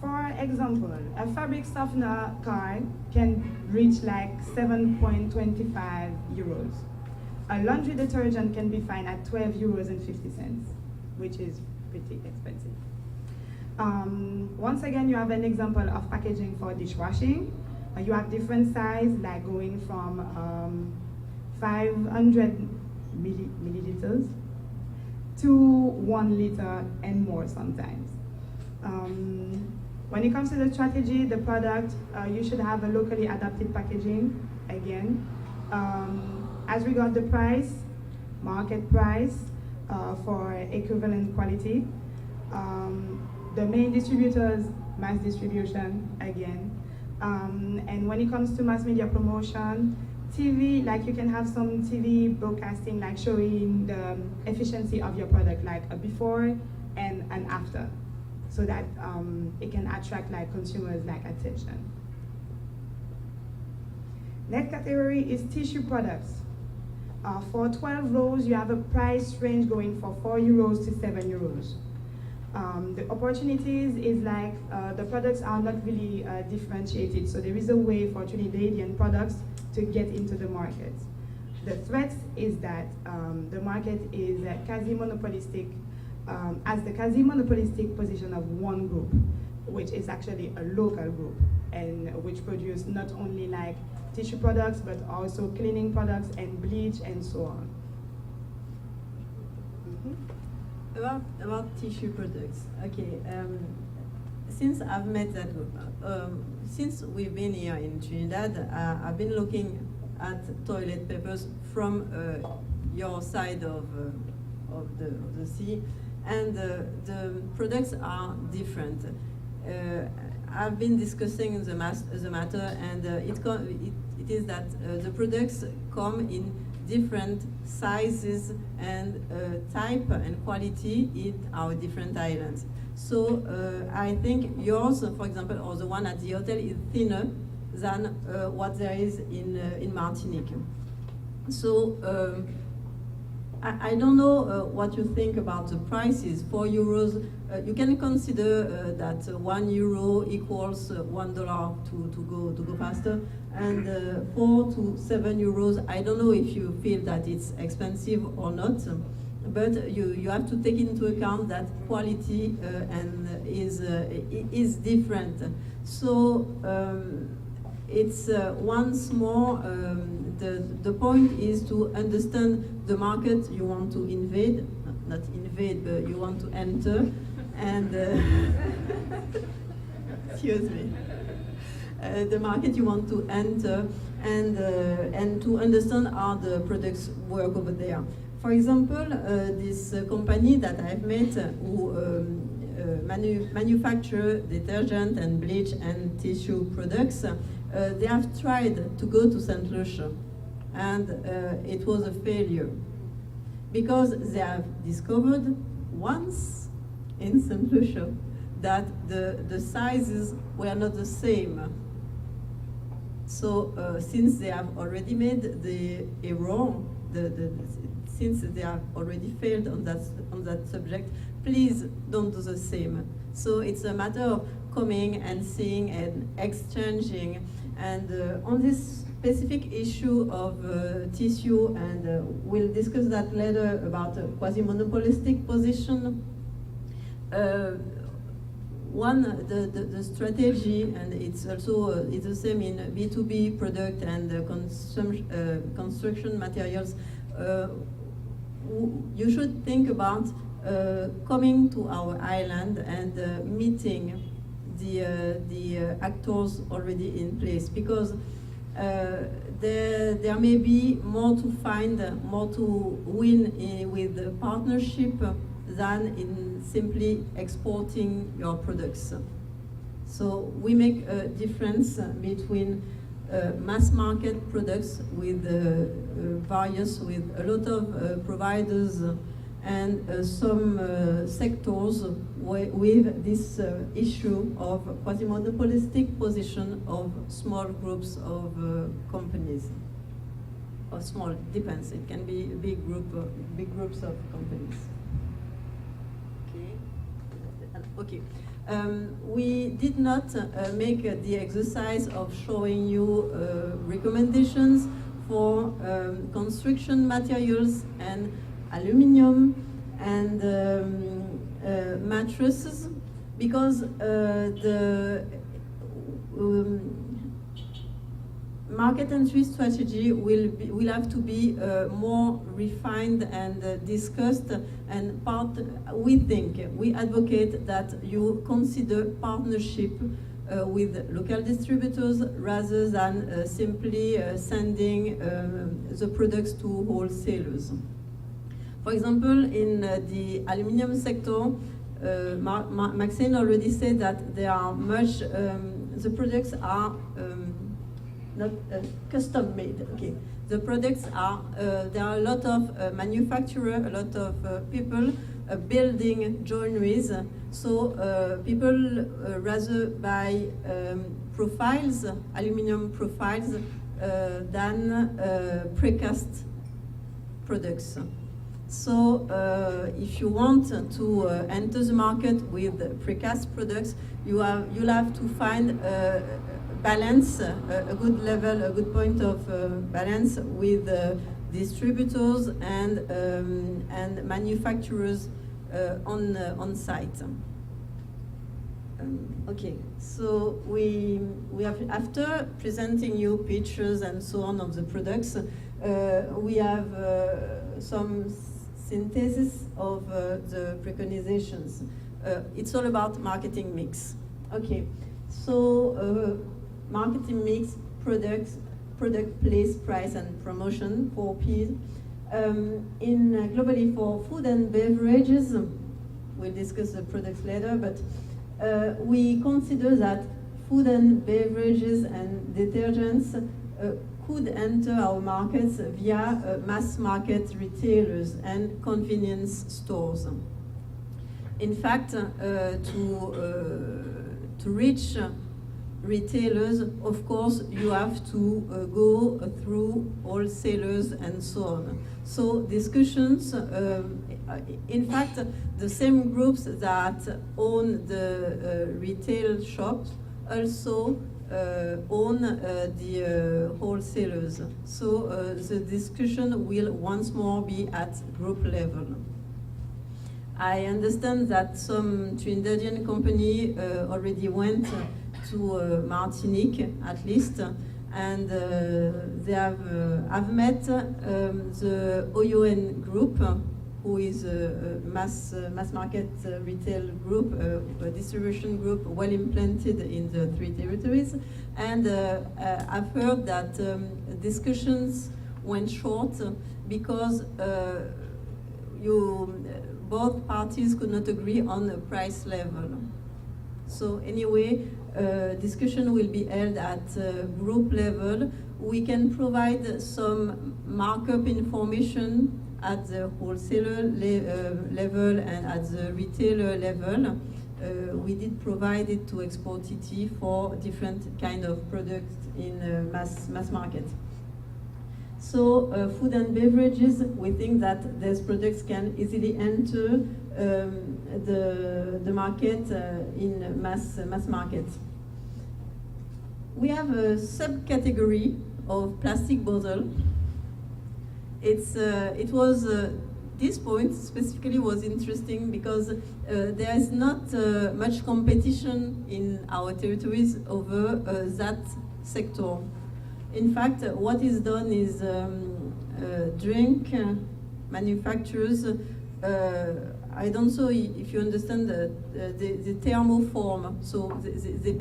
For example, a fabric softener card can reach like 7.25 euros. A laundry detergent can be found at 12 euros and 50 cents, which is pretty expensive. Once again, you have an example of packaging for dishwashing. You have different size, like going from 500 milliliters to 1 liter and more sometimes. When it comes to the strategy, the product, you should have a locally adapted packaging, again. As regard the price, market price for equivalent quality. The main distributors, mass distribution, again. And when it comes to mass media promotion, TV, like you can have some TV broadcasting, like showing the efficiency of your product, like a before and an after, so that it can attract like consumers like attention. Next category is tissue products. For 12 rows, you have a price range going for 4 euros to 7 euros. The opportunities is like the products are not really differentiated, so there is a way for Trinidadian products to get into the market. The threat is that the market is quasi-monopolistic, as the quasi-monopolistic position of one group, which is actually a local group, and which produce not only like tissue products, but also cleaning products and bleach and so on. About tissue products. Okay. Since I've met that group, since we've been here in Trinidad, I've been looking at toilet papers from your side of the sea, and the products are different. I've been discussing the matter, and it is that the products come in different sizes and type and quality in our different islands. So I think yours, for example, or the one at the hotel is thinner than what there is in Martinique. So I don't know what you think about the prices. 4 euros, you can consider that 1 euro equals $1 to go faster, and 4 to 7 euros. I don't know if you feel that it's expensive or not, but you have to take into account that quality is different. So it's once more. The point is to understand the market you want to invade, not invade, but you want to enter, and excuse me, the market you want to enter, and to understand how the products work over there. For example, this company that I've met who manufacture detergent and bleach and tissue products, they have tried to go to St. Lucia, and it was a failure because they have discovered once in St. Lucia that the sizes were not the same. So since they have already made the error, since they have already failed on that subject, please don't do the same. So it's a matter of coming and seeing and exchanging. And on this specific issue of tissue, and we'll discuss that later about a quasi-monopolistic position. The strategy, and it's also it's the same in B2B product and construction materials. You should think about coming to our island and meeting the actors already in place, because there may be more to find, more to win with the partnership than in simply exporting your products. So we make a difference between mass market products with with a lot of providers, and some sectors with this issue of quasi-monopolistic position of small groups of companies. Or small, depends. It can be a big groups of companies. Okay. We did not make the exercise of showing you recommendations for construction materials and aluminum and mattresses, because the market entry strategy will have to be more refined and discussed, and we advocate that you consider partnership with local distributors rather than simply sending the products to wholesalers. For example, in the aluminum sector, Maxine already said that there are the products are not custom made. Okay, the products are there are a lot of manufacturers, a lot of people building joineries. So people rather buy profiles, aluminum profiles, than precast products. So if you want to enter the market with precast products, you'll have to find balance, a good level, a good point of balance with distributors and manufacturers on site. Okay, so we have, after presenting you pictures and so on of the products, we have some synthesis of the preconizations. It's all about marketing mix. Okay, so marketing mix, product, place, price, and promotion, 4 Ps. Globally for food and beverages, we'll discuss the products later, but we consider that food and beverages and detergents could enter our markets via mass market retailers and convenience stores. In fact, to reach retailers, of course, you have to go through wholesalers and so on. So discussions, in fact, the same groups that own the retail shops also own the wholesalers. So the discussion will once more be at group level. I understand that some Trinidadian company already went to Martinique, at least, and they have met the OUN group, who is a mass market retail group, a distribution group well implanted in the 3 territories. And I've heard that discussions went short because both parties could not agree on the price level. So anyway, discussion will be held at group level. We can provide some markup information at the wholesaler level and at the retailer level. We did provide it to Export-TT for different kind of products in mass market. So food and beverages, we think that these products can easily enter the market in mass market. We have a subcategory of plastic bottle. This point specifically was interesting because there is not much competition in our territories over that sector. In fact, what is done is drink manufacturers, I don't know if you understand the thermoform. So they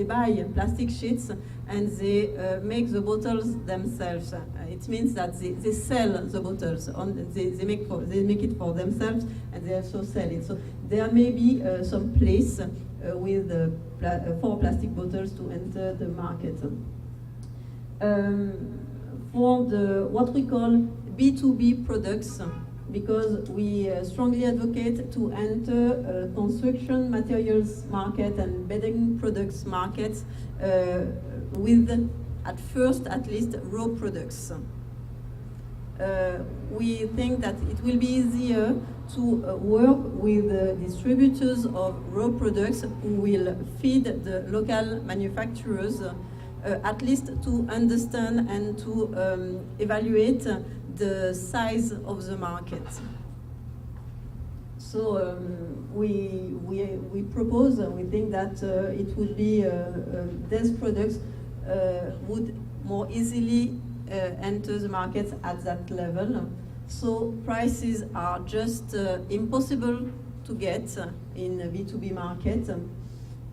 buy plastic sheets and they make the bottles themselves. It means that they sell the bottles. They make it for themselves and they also sell it. So there may be some place with for plastic bottles to enter the market. For what we call B2B products, because we strongly advocate to enter construction materials market and bedding products markets with, at first at least, raw products. We think that it will be easier to work with distributors of raw products who will feed the local manufacturers at least to understand and to evaluate the size of the market. So we propose, we think that it would be, these products would more easily enter the market at that level. So prices are just impossible to get in a B2B market.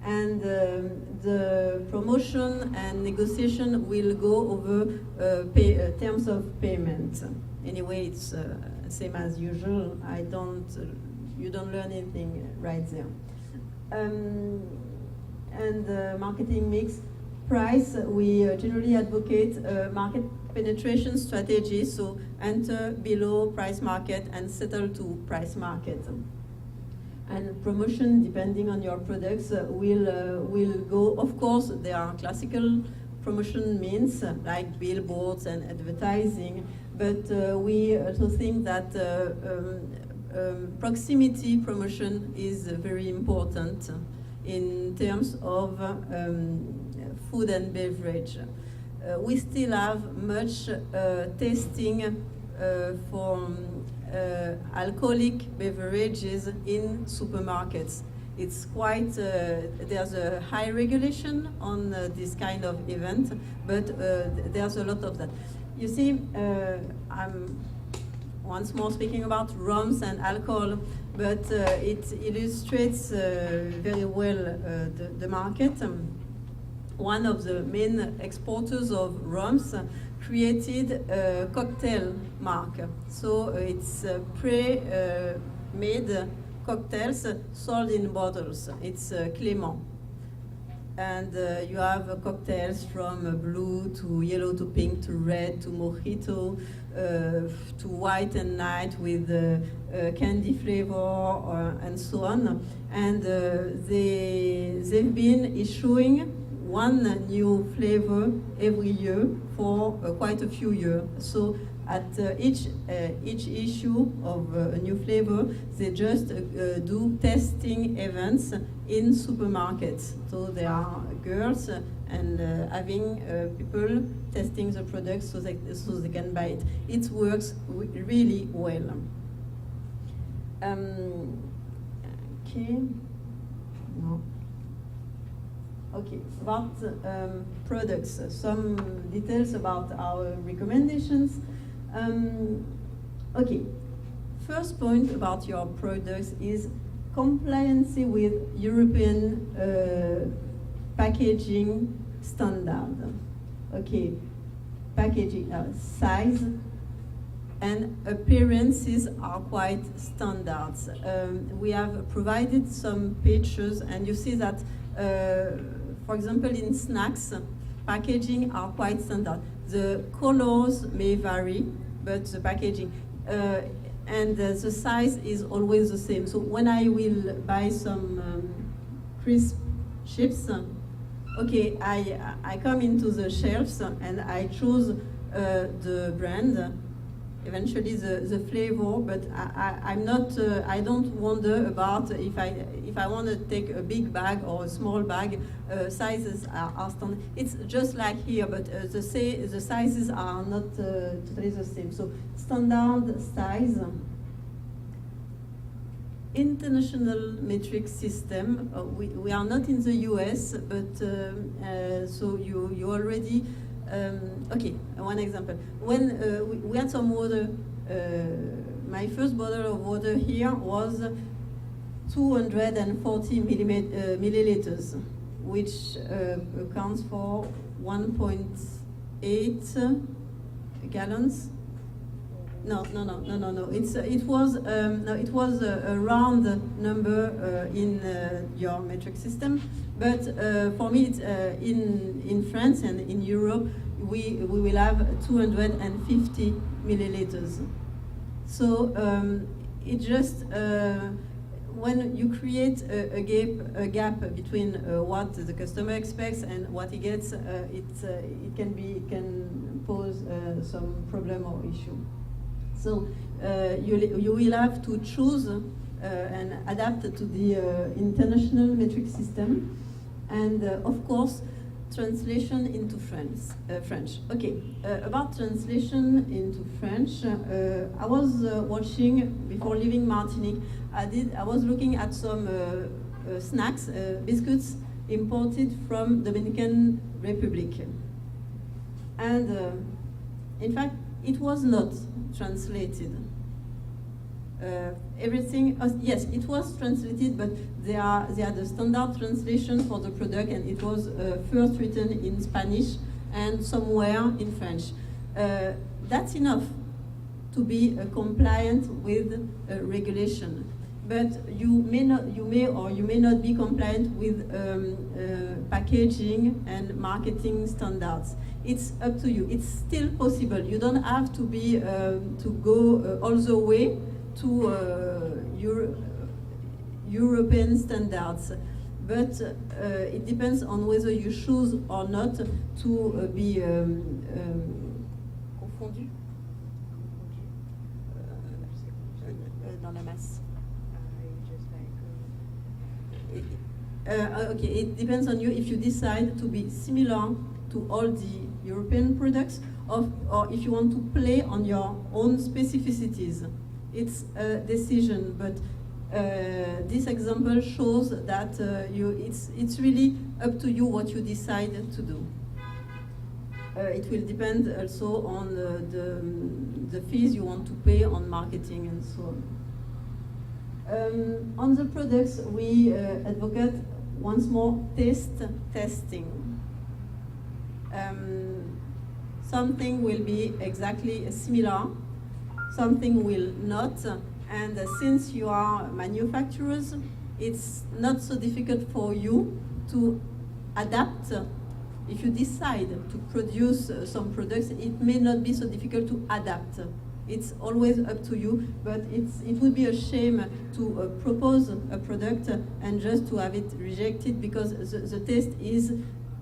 And the promotion and negotiation will go over terms of payment. Anyway, it's same as usual. You don't learn anything right there. And marketing mix, price, we generally advocate market penetration strategy, so enter below price market and settle to price market. And promotion, depending on your products, will go. Of course, there are classical promotion means like billboards and advertising, but we also think that proximity promotion is very important in terms of food and beverage. We still have much tasting for alcoholic beverages in supermarkets. It's quite, there's a high regulation on this kind of event, but there's a lot of that. You see, once more speaking about rums and alcohol, but it illustrates very well the market. One of the main exporters of rums created a cocktail mark. So it's pre-made cocktails sold in bottles. It's Clément. And you have cocktails from blue to yellow to pink to red to mojito to white and night with candy flavor and so on. And they've been issuing one new flavor every year for quite a few years. So at each issue of a new flavor, they just do testing events in supermarkets. So there are girls and having people testing the products so they can buy it. It works really well. Okay. No. Okay, about products, some details about our recommendations. Okay, first point about your products is compliance with European packaging standard. Okay, packaging size and appearances are quite standards. We have provided some pictures and you see that for example, in snacks, packaging are quite standard. The colors may vary, but the packaging and the size is always the same. So when I will buy some crisp chips, okay, I come into the shelves and I choose the brand, eventually the flavor, but I'm not. I don't wonder about if I want to take a big bag or a small bag. Sizes are standard. It's just like here, but the sizes are not totally the same. So standard size. International metric system. We are not in the US, but so you already. Okay, one example. When we had some water, my first bottle of water here was 240 milliliters, which accounts for 1.8 gallons. No. It was a round number in your metric system, but for me, it's, in France and in Europe, we will have 250 milliliters. So it just when you create a gap between what the customer expects and what he gets, it can pose some problem or issue. So you will have to choose and adapt to the international metric system, and of course, translation into French. Okay, about translation into French, I was watching before leaving Martinique. I was looking at some snacks, biscuits imported from Dominican Republic, and in fact, it was not translated. Everything, yes, it was translated, but they had a standard translation for the product, and it was first written in Spanish and somewhere in French. That's enough to be compliant with regulation, but you may not be compliant with packaging and marketing standards. It's up to you. It's still possible. You don't have to be to go all the way to European standards, but it depends on whether you choose or not to be confondu dans la masse. Okay, it depends on you if you decide to be similar to all the European products, or if you want to play on your own specificities. It's a decision, but this example shows that it's really up to you what you decide to do. It will depend also on the fees you want to pay on marketing and so on. On the products, we advocate once more testing. Something will be exactly similar, something will not, and since you are manufacturers, it's not so difficult for you to adapt. If you decide to produce some products, it may not be so difficult to adapt. It's always up to you, but it would be a shame to propose a product and just to have it rejected, because the taste is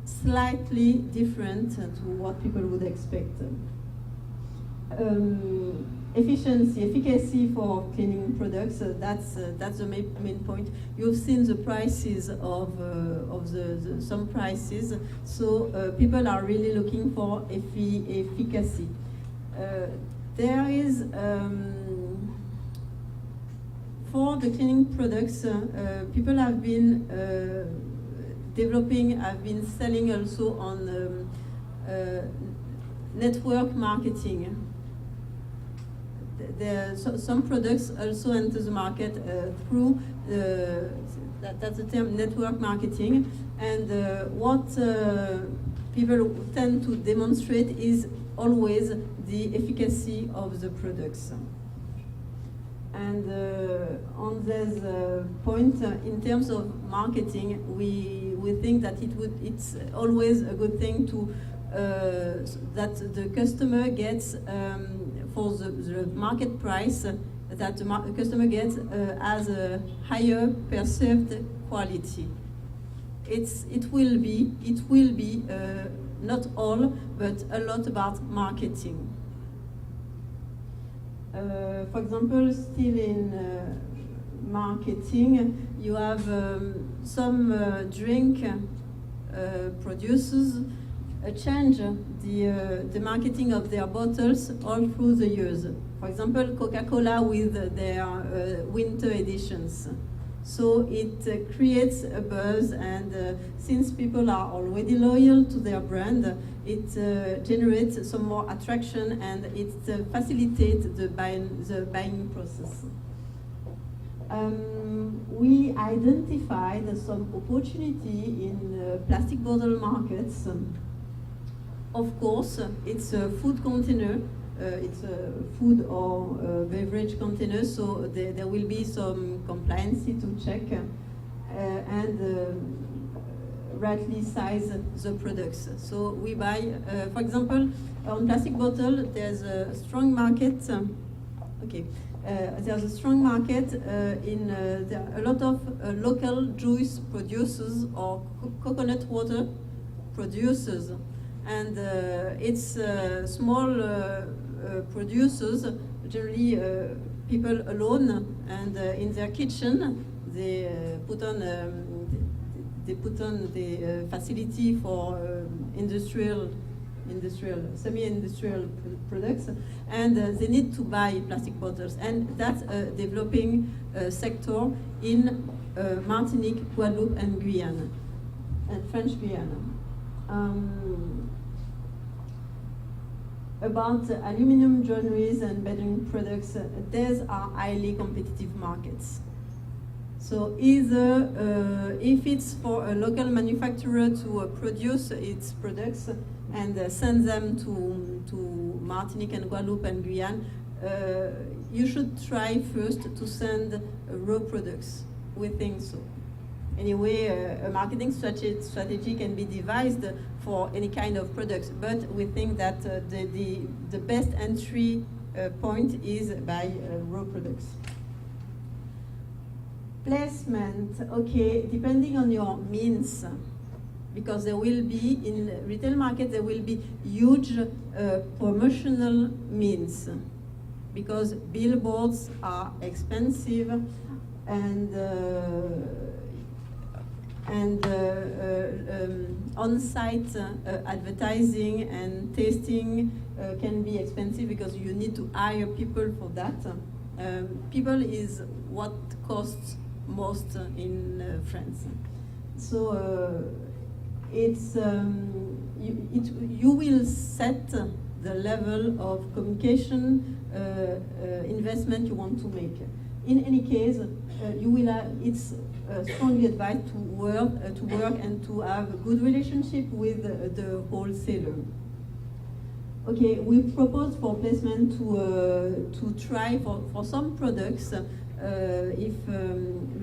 slightly different to what people would expect. Efficacy for cleaning products, that's the main point. You've seen the prices of some prices, so people are really looking for efficacy. There is, for the cleaning products, people have been have been selling also on network marketing. Some products also enter the market through that's the term network marketing, and what people tend to demonstrate is always the efficacy of the products. And on this point, in terms of marketing, we think that it's always a good thing to that the customer gets for the market price, that the customer gets as a higher perceived quality. It will be not all, but a lot about marketing. For example, still in marketing, you have some drink producers change the marketing of their bottles all through the years. For example, Coca-Cola with their winter editions. So it creates a buzz, and since people are already loyal to their brand, it generates some more attraction, and it facilitates the buying process. We identified some opportunity in plastic bottle markets. Of course, it's a food container. It's a food or beverage container, so there will be some compliance to check and rightly size the products. So we buy, for example, on plastic bottle, there's a strong market. There's a strong market in there are a lot of local juice producers or coconut water producers, and it's small producers, generally people alone, and in their kitchen they put on the facility for semi-industrial products, and they need to buy plastic bottles, and that's a developing sector in Martinique, Guadeloupe, and Guyana, and French Guiana. About aluminum joineries and bedding products, these are highly competitive markets. So either if it's for a local manufacturer to produce its products and send them to Martinique and Guadeloupe and Guyana, you should try first to send raw products. We think so. Anyway, a marketing strategy can be devised for any kind of products, but we think that the best entry point is by raw products. Placement, okay, depending on your means, because there will be, in retail market, there will be huge promotional means, because billboards are expensive, and on-site advertising and tasting can be expensive because you need to hire people for that. People is what costs most in France. So it's you will set the level of communication investment you want to make. In any case, it's strongly advised to work and to have a good relationship with the wholesaler. Okay, we propose for placement to try for some products. If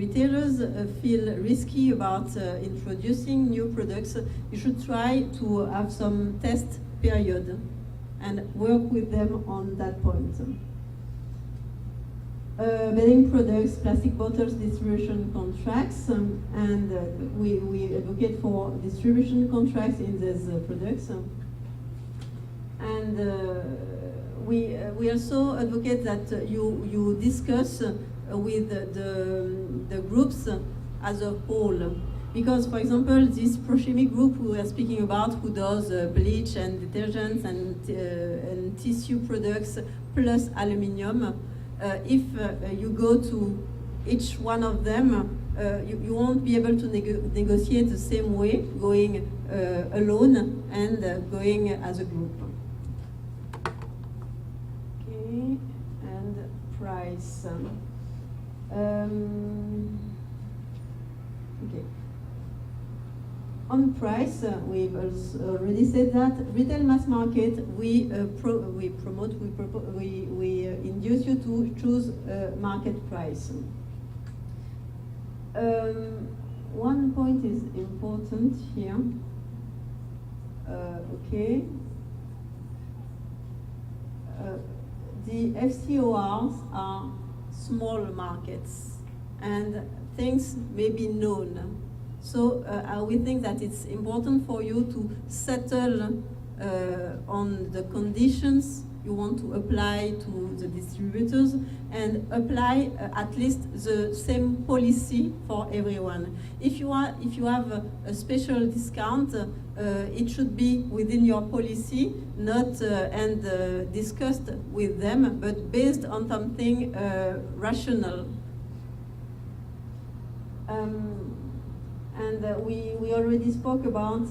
retailers feel risky about introducing new products, you should try to have some test period and work with them on that point. Bedding products, plastic bottles, distribution contracts, and we advocate for distribution contracts in these products. And we also advocate that you discuss with the groups as a whole. Because, for example, this Prochimie group we are speaking about, who does bleach and detergents and tissue products plus aluminium, if you go to each one of them, you won't be able to negotiate the same way, going alone and going as a group. Okay, and price. Okay. On price, we've already said that retail mass market, we induce you to choose market price. One point is important here. Okay. The FCORs are small markets, and things may be known. So we think that it's important for you to settle on the conditions you want to apply to the distributors and apply at least the same policy for everyone. If you have a special discount, it should be within your policy, not and discussed with them, but based on something rational. And we already spoke about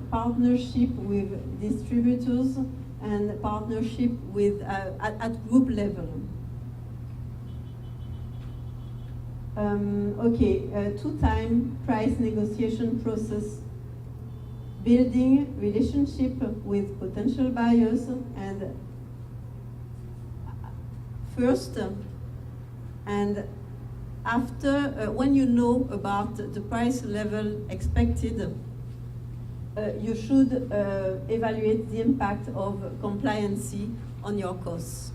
partnership with distributors and partnership with at group level. Okay, two-time price negotiation process, building relationship with potential buyers, and first and after, when you know about the price level expected, you should evaluate the impact of compliancy on your costs.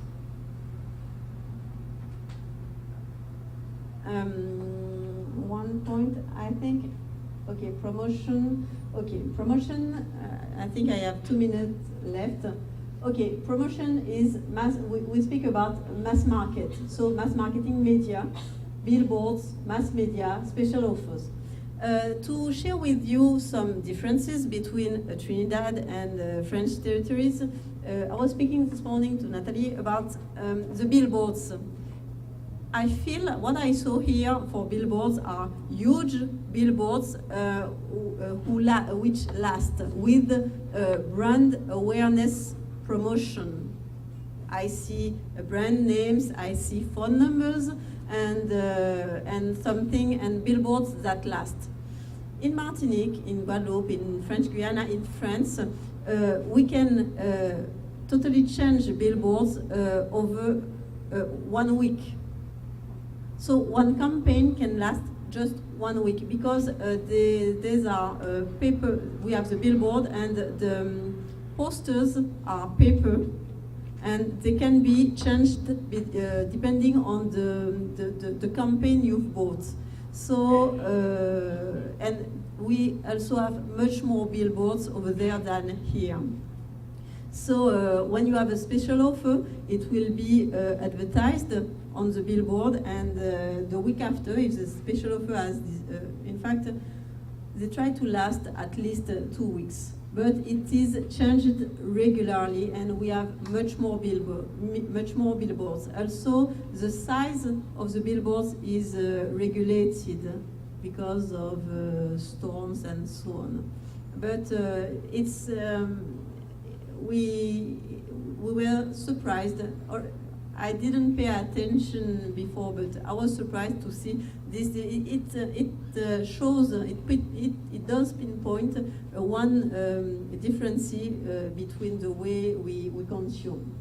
One point, I think, okay, promotion. Okay, promotion, I think I have 2 minutes left. Okay, promotion is we speak about mass market, so mass marketing media, billboards, mass media, special offers. To share with you some differences between Trinidad and French territories, I was speaking this morning to Nathalie about the billboards. I feel what I saw here for billboards are huge billboards which last with brand awareness promotion. I see brand names, I see phone numbers, and something, and billboards that last. In Martinique, in Guadeloupe, in French Guiana, in France, we can totally change billboards over 1 week. So one campaign can last just 1 week because these are paper. We have the billboard and the posters are paper, and they can be changed depending on the campaign you've bought. So, and we also have much more billboards over there than here. So when you have a special offer, it will be advertised on the billboard, and the week after, if the special offer has, in fact, they try to last at least 2 weeks. But it is changed regularly, and we have much more billboards. Also, the size of the billboards is regulated because of storms and so on. But we were surprised, or I didn't pay attention before, but I was surprised to see this. It shows, it does pinpoint one difference between the way we consume.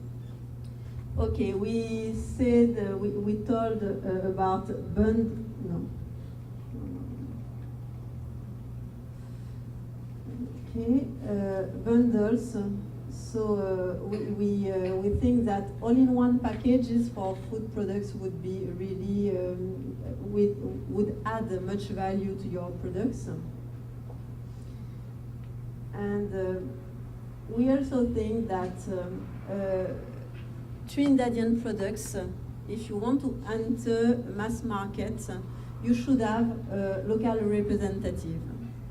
Okay, we said, we told about bundles. So we think that all-in-one packages for food products would be really would add much value to your products. And we also think that Trinidadian products, if you want to enter mass market, you should have a local representative.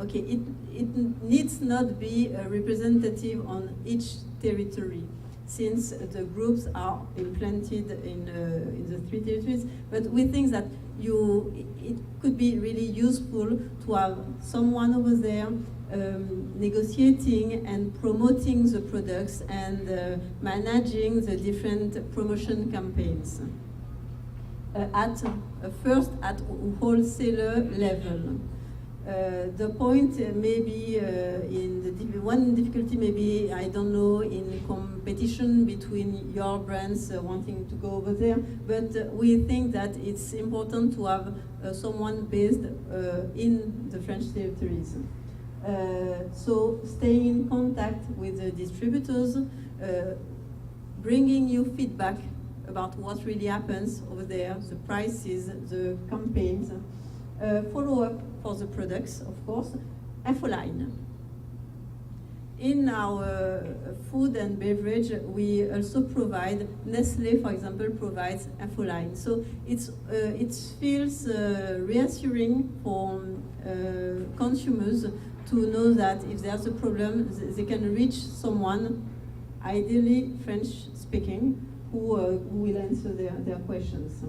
Okay, it needs not be a representative on each territory, since the groups are implanted in the 3 territories. But we think that it could be really useful to have someone over there negotiating and promoting the products and managing the different promotion campaigns. First at wholesaler level. The point maybe one difficulty maybe, I don't know, in competition between your brands wanting to go over there, but we think that it's important to have someone based in the French territories. So staying in contact with the distributors, bringing you feedback about what really happens over there, the prices, the campaigns, follow-up for the products, of course, infoline. In our food and beverage, we also provide, Nestlé, for example, provides infoline. So it feels reassuring for consumers to know that if there's a problem, they can reach someone, ideally French-speaking, who will answer their questions.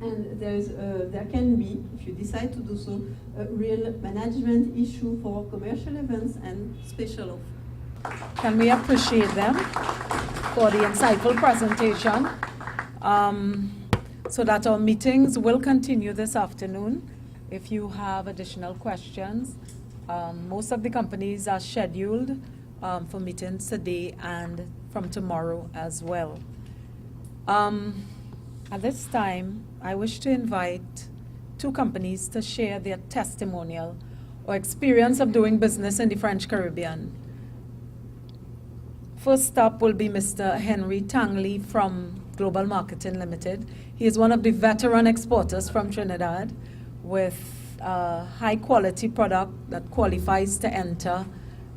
And there can be, if you decide to do so, a real management issue for commercial events and special offers. Can we appreciate them for the insightful presentation? So that our meetings will continue this afternoon. If you have additional questions, most of the companies are scheduled for meetings today and from tomorrow as well. At this time, I wish to invite 2 companies to share their testimonial or experience of doing business in the French Caribbean. First up will be Mr. Henry Tangley from Global Marketing Limited. He is one of the veteran exporters from Trinidad with a high-quality product that qualifies to enter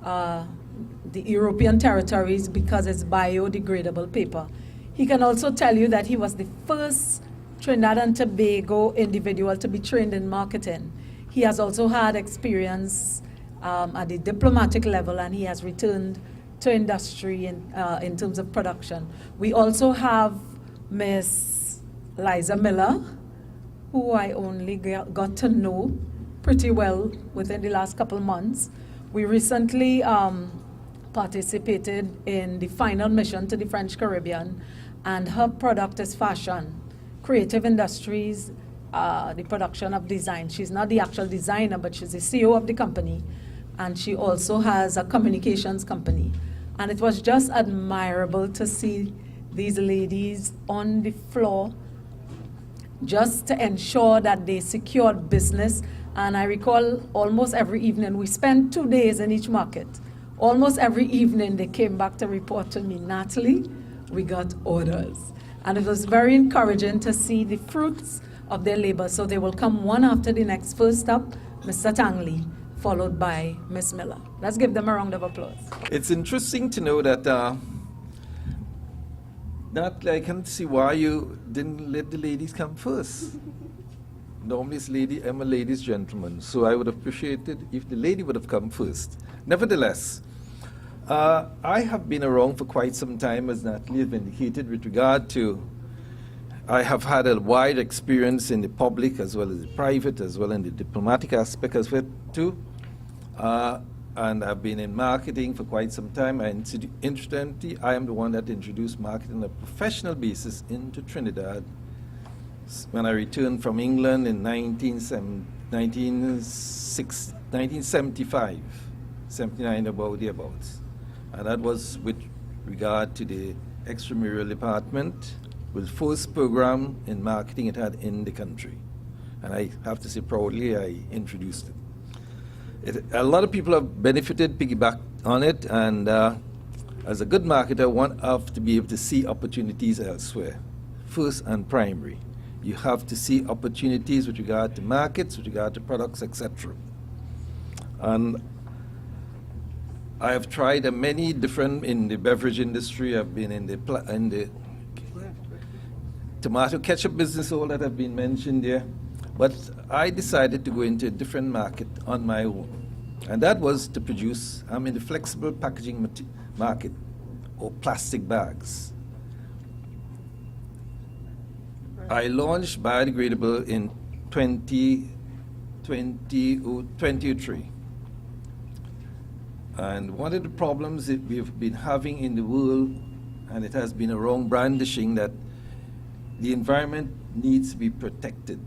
the European territories because it's biodegradable paper. He can also tell you that he was the first Trinidad and Tobago individual to be trained in marketing. He has also had experience at the diplomatic level, and he has returned to industry in terms of production. We also have Miss Liza Miller, who I only got to know pretty well within the last couple months. We recently participated in the final mission to the French Caribbean, and her product is fashion, creative industries, the production of design. She's not the actual designer, but she's the CEO of the company, and she also has a communications company. And it was just admirable to see these ladies on the floor just to ensure that they secured business. And I recall almost every evening, we spent 2 days in each market. Almost every evening they came back to report to me, Natalie, we got orders. And it was very encouraging to see the fruits of their labor. So they will come one after the next. First up, Mr. Tangley, followed by Miss Miller. Let's give them a round of applause. It's interesting to know that I can see why you didn't let the ladies come first. Normally I'm a ladies' gentleman, so I would have appreciated if the lady would have come first. Nevertheless, I have been around for quite some time, as Natalie has indicated, with regard to, I have had a wide experience in the public as well as the private, as well in the diplomatic aspect as well too. and I've been in marketing for quite some time. And incidentally, I am the one that introduced marketing on a professional basis into Trinidad when I returned from England in 1975, 79 about thereabouts. And that was with regard to the extramural department, was the first program in marketing it had in the country. And I have to say proudly, I introduced it. A lot of people have benefited, piggyback on it, and as a good marketer, one have to be able to see opportunities elsewhere, first and primary. You have to see opportunities with regard to markets, with regard to products, etc. And I have tried many different, in the beverage industry, I've been in the tomato ketchup business, all that have been mentioned there. But I decided to go into a different market on my own. And that was to produce, I'm in the flexible packaging market, or plastic bags. I launched biodegradable in 2003. And one of the problems that we've been having in the world, and it has been a wrong brandishing, that the environment needs to be protected.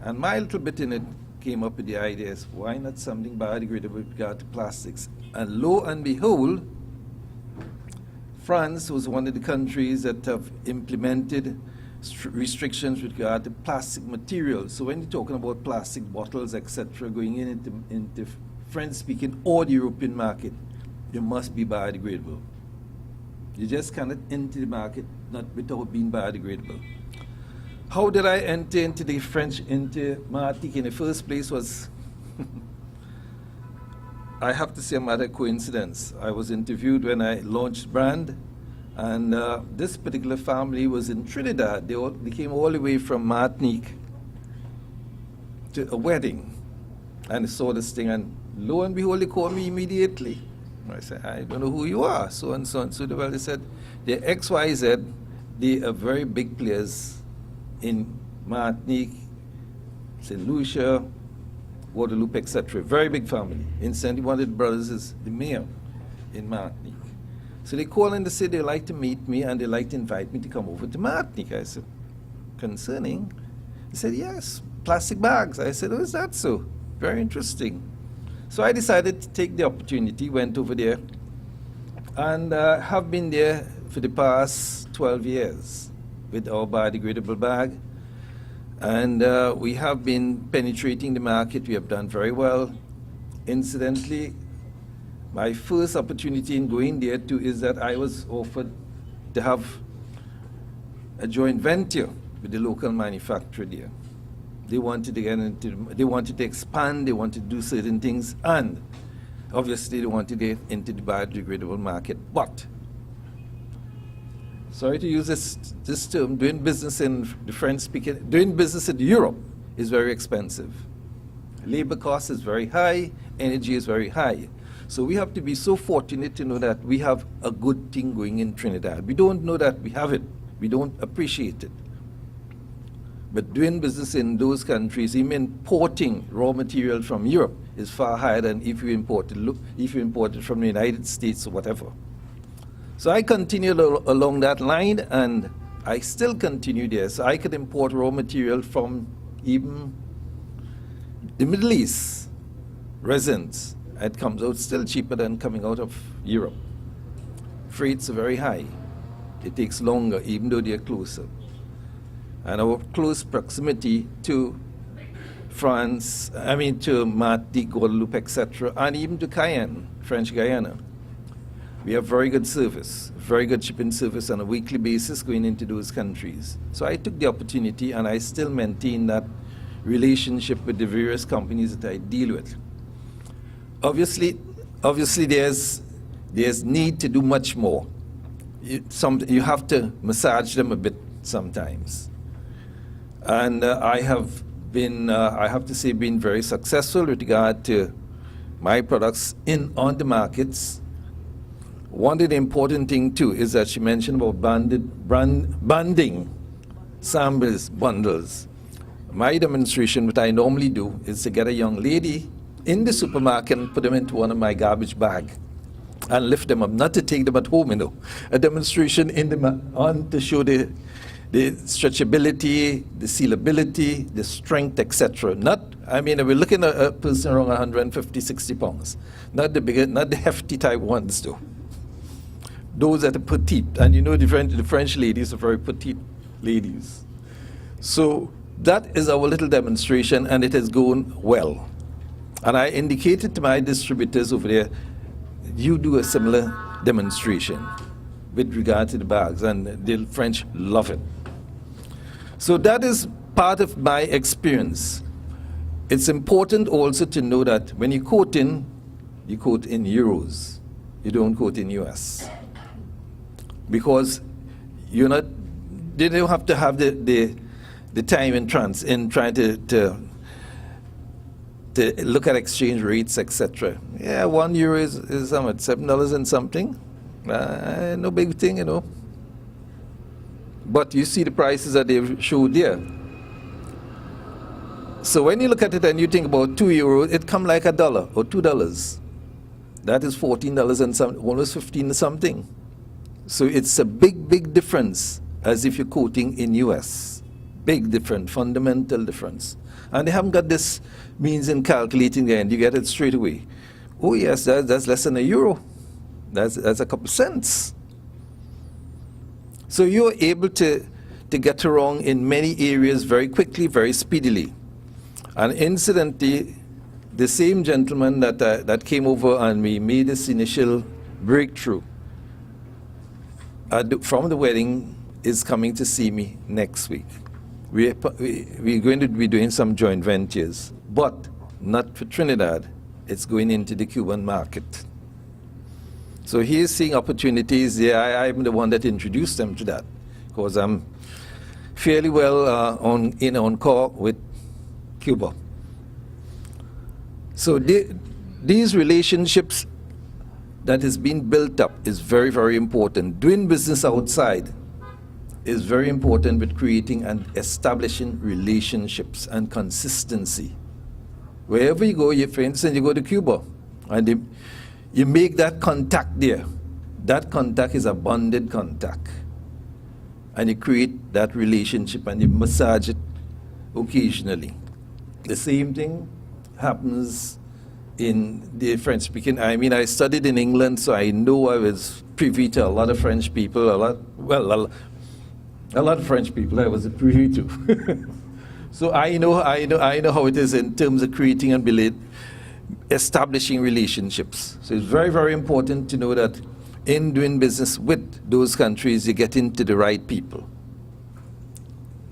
And my little bit in it came up with the idea is, why not something biodegradable with regard to plastics? And lo and behold, France was one of the countries that have implemented restrictions with regard to plastic materials. So when you're talking about plastic bottles, etc., going into French-speaking or the European market, they must be biodegradable. You just cannot enter the market not without being biodegradable. How did I enter into the French, into Martinique in the first place was, I have to say, a matter of coincidence. I was interviewed when I launched brand, and this particular family was in Trinidad. They came all the way from Martinique to a wedding, and they saw this thing, and lo and behold, they called me immediately. I said, I don't know who you are, so and so and so. Well, they said, they're XYZ, they are very big players in Martinique, St. Lucia, Guadeloupe, etc. Very big family. Incidentally, one of the brothers is the mayor in Martinique. So they call and they say they like to meet me and they like to invite me to come over to Martinique. I said, concerning? He said, yes, plastic bags. I said, oh, is that so? Very interesting. So I decided to take the opportunity, went over there, and have been there for the past 12 years with our biodegradable bag. And we have been penetrating the market. We have done very well. Incidentally, my first opportunity in going there too is that I was offered to have a joint venture with the local manufacturer there. They wanted to get into, they wanted to expand, they wanted to do certain things, and obviously they wanted to get into the biodegradable market. But, sorry to use this term, doing business in the French-speaking, doing business in Europe is very expensive. Labor cost is very high, energy is very high. So we have to be so fortunate to know that we have a good thing going in Trinidad. We don't know that we have it. We don't appreciate it. But doing business in those countries, even importing raw material from Europe, is far higher than if you imported from the United States or whatever. So I continued along that line, and I still continue there. So I could import raw material from even the Middle East, resins. It comes out still cheaper than coming out of Europe. Freights are very high. It takes longer, even though they're closer. And our close proximity to France, to Martinique, Guadeloupe, etc., and even to Cayenne, French Guyana. We have very good service, very good shipping service on a weekly basis going into those countries. So I took the opportunity, and I still maintain that relationship with the various companies that I deal with. Obviously, there's need to do much more. You have to massage them a bit sometimes. And I have been, I have to say, been very successful with regard to my products on the markets. One of the important things too is that she mentioned about banding samples, bundles. My demonstration, what I normally do, is to get a young lady in the supermarket and put them into one of my garbage bag and lift them up, not to take them at home, you know. A demonstration in the on to show the stretchability, the sealability, the strength, etc. Not, I mean, we're looking at a person around 150, 60 pounds. Not the bigger, not the hefty type ones though. Those that are petite, and you know the French ladies are very petite ladies. So that is our little demonstration, and it has gone well. And I indicated to my distributors over there, you do a similar demonstration with regard to the bags, and the French love it. So that is part of my experience. It's important also to know that when you quote in euros. You don't quote in US. Because you're not, they don't have to have the time in trying to look at exchange rates, etc. Yeah, €1 is how much? $7 and something. No big thing, you know. But you see the prices that they've showed there. So when you look at it and you think about €2, it come like $1 or $2. That is $14 and some, almost 15 or something. So it's a big, big difference as if you're quoting in US. Big difference, fundamental difference. And they haven't got this means in calculating the end. You get it straight away. Oh yes, that's less than €1. That's a couple cents. So you're able to get around in many areas very quickly, very speedily. And incidentally, the same gentleman that came over and we made this initial breakthrough from the wedding is coming to see me next week. We're going to be doing some joint ventures, but not for Trinidad. It's going into the Cuban market. So he is seeing opportunities there. I'm the one that introduced them to that, because I'm fairly well on call with Cuba. So these relationships that is being built up is very, very important. Doing business outside is very important with creating and establishing relationships and consistency. Wherever you go, for instance, you go to Cuba, and you make that contact there. That contact is a bonded contact. And you create that relationship and you massage it occasionally. The same thing happens in the French-speaking. I mean, I studied in England, so I know I was privy to a lot of French people, a lot of French people I was privy to. So I know how it is in terms of creating and establishing relationships. So it's very, very important to know that in doing business with those countries, you get into the right people.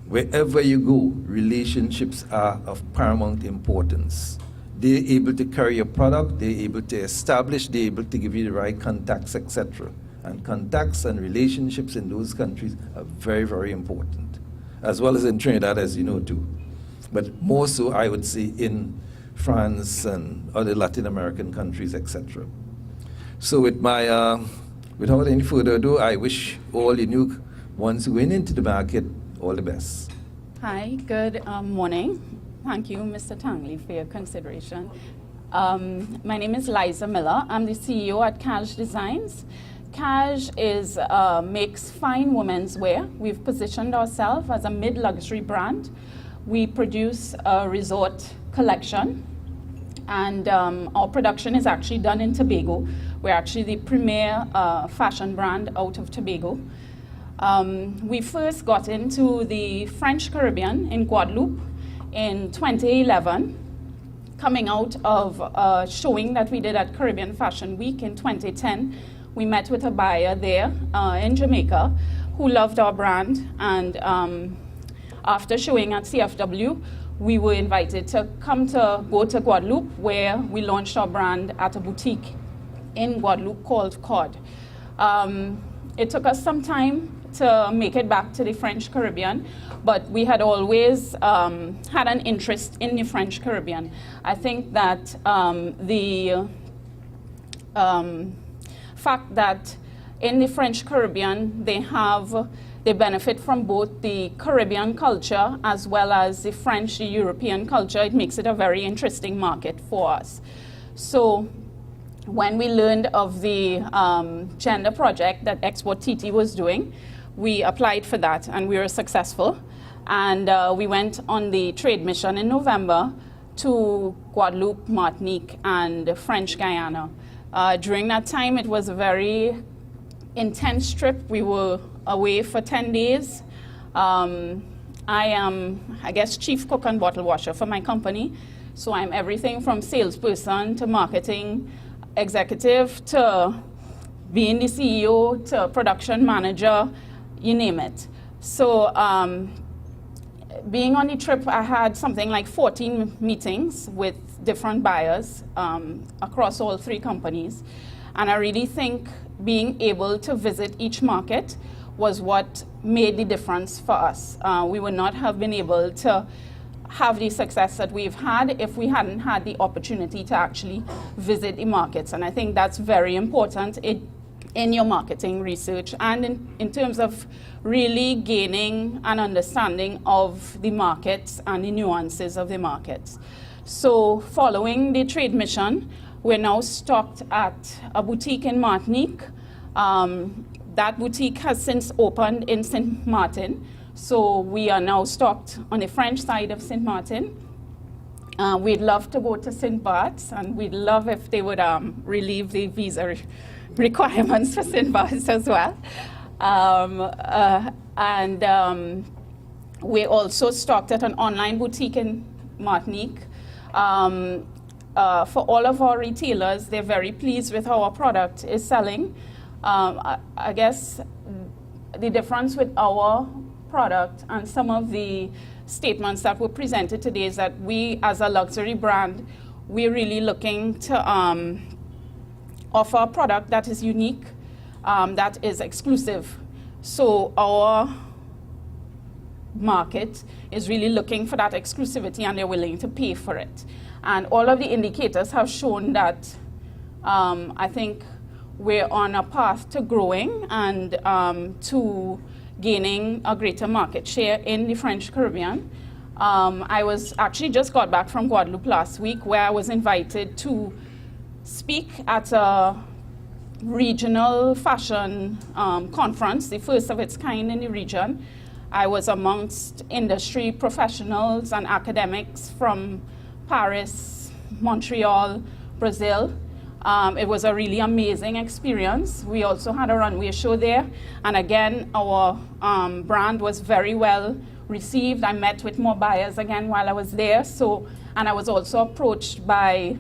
Wherever you go, relationships are of paramount importance. They're able to carry your product, they're able to establish, they're able to give you the right contacts, etc. And contacts and relationships in those countries are very, very important, as well as in Trinidad, as you know, too. But more so, I would say, in France and other Latin American countries, etc. So with my, without any further ado, I wish all the new ones who went into the market all the best. Hi, good morning. Thank you, Mr. Tangley, for your consideration. My name is Liza Miller. I'm the CEO at Cash Designs. Cash makes fine women's wear. We've positioned ourselves as a mid-luxury brand. We produce a resort collection, and our production is actually done in Tobago. We're actually the premier fashion brand out of Tobago. We first got into the French Caribbean in Guadeloupe in 2011, coming out of a showing that we did at Caribbean Fashion Week in 2010. We met with a buyer there in Jamaica who loved our brand, and after showing at CFW, we were invited to go to Guadeloupe, where we launched our brand at a boutique in Guadeloupe called COD. It took us some time to make it back to the French Caribbean, but we had always had an interest in the French Caribbean. I think that the fact that in the French Caribbean they have They benefit from both the Caribbean culture as well as the French European culture. It makes it a very interesting market for us. So when we learned of the gender project that Export TT was doing, we applied for that and we were successful. And we went on the trade mission in November to Guadeloupe, Martinique, and French Guyana. During that time, it was a very intense trip. We were away for 10 days. I am, I guess, chief cook and bottle washer for my company. So I'm everything from salesperson to marketing executive to being the CEO to production manager, you name it. So being on the trip, I had something like 14 meetings with different buyers across all 3 companies. And I really think being able to visit each market was what made the difference for us. We would not have been able to have the success that we've had if we hadn't had the opportunity to actually visit the markets. And I think that's very important in your marketing research and in terms of really gaining an understanding of the markets and the nuances of the markets. So following the trade mission, we're now stocked at a boutique in Martinique. That boutique has since opened in St. Martin. So we are now stocked on the French side of St. Martin. We'd love to go to St. Bart's, and we'd love if they would relieve the visa requirements for St. Bart's as well. We're also stocked at an online boutique in Martinique. For all of our retailers, they're very pleased with how our product is selling. I guess the difference with our product and some of the statements that were presented today is that we, as a luxury brand, we're really looking to offer a product that is unique, that is exclusive. So our market is really looking for that exclusivity, and they're willing to pay for it. And all of the indicators have shown that I think we're on a path to growing and to gaining a greater market share in the French Caribbean. I was actually just got back from Guadeloupe last week, where I was invited to speak at a regional fashion conference, the first of its kind in the region. I was amongst industry professionals and academics from Paris, Montreal, Brazil. It was a really amazing experience. We also had a runway show there. And again, our brand was very well received. I met with more buyers again while I was there. And I was also approached by,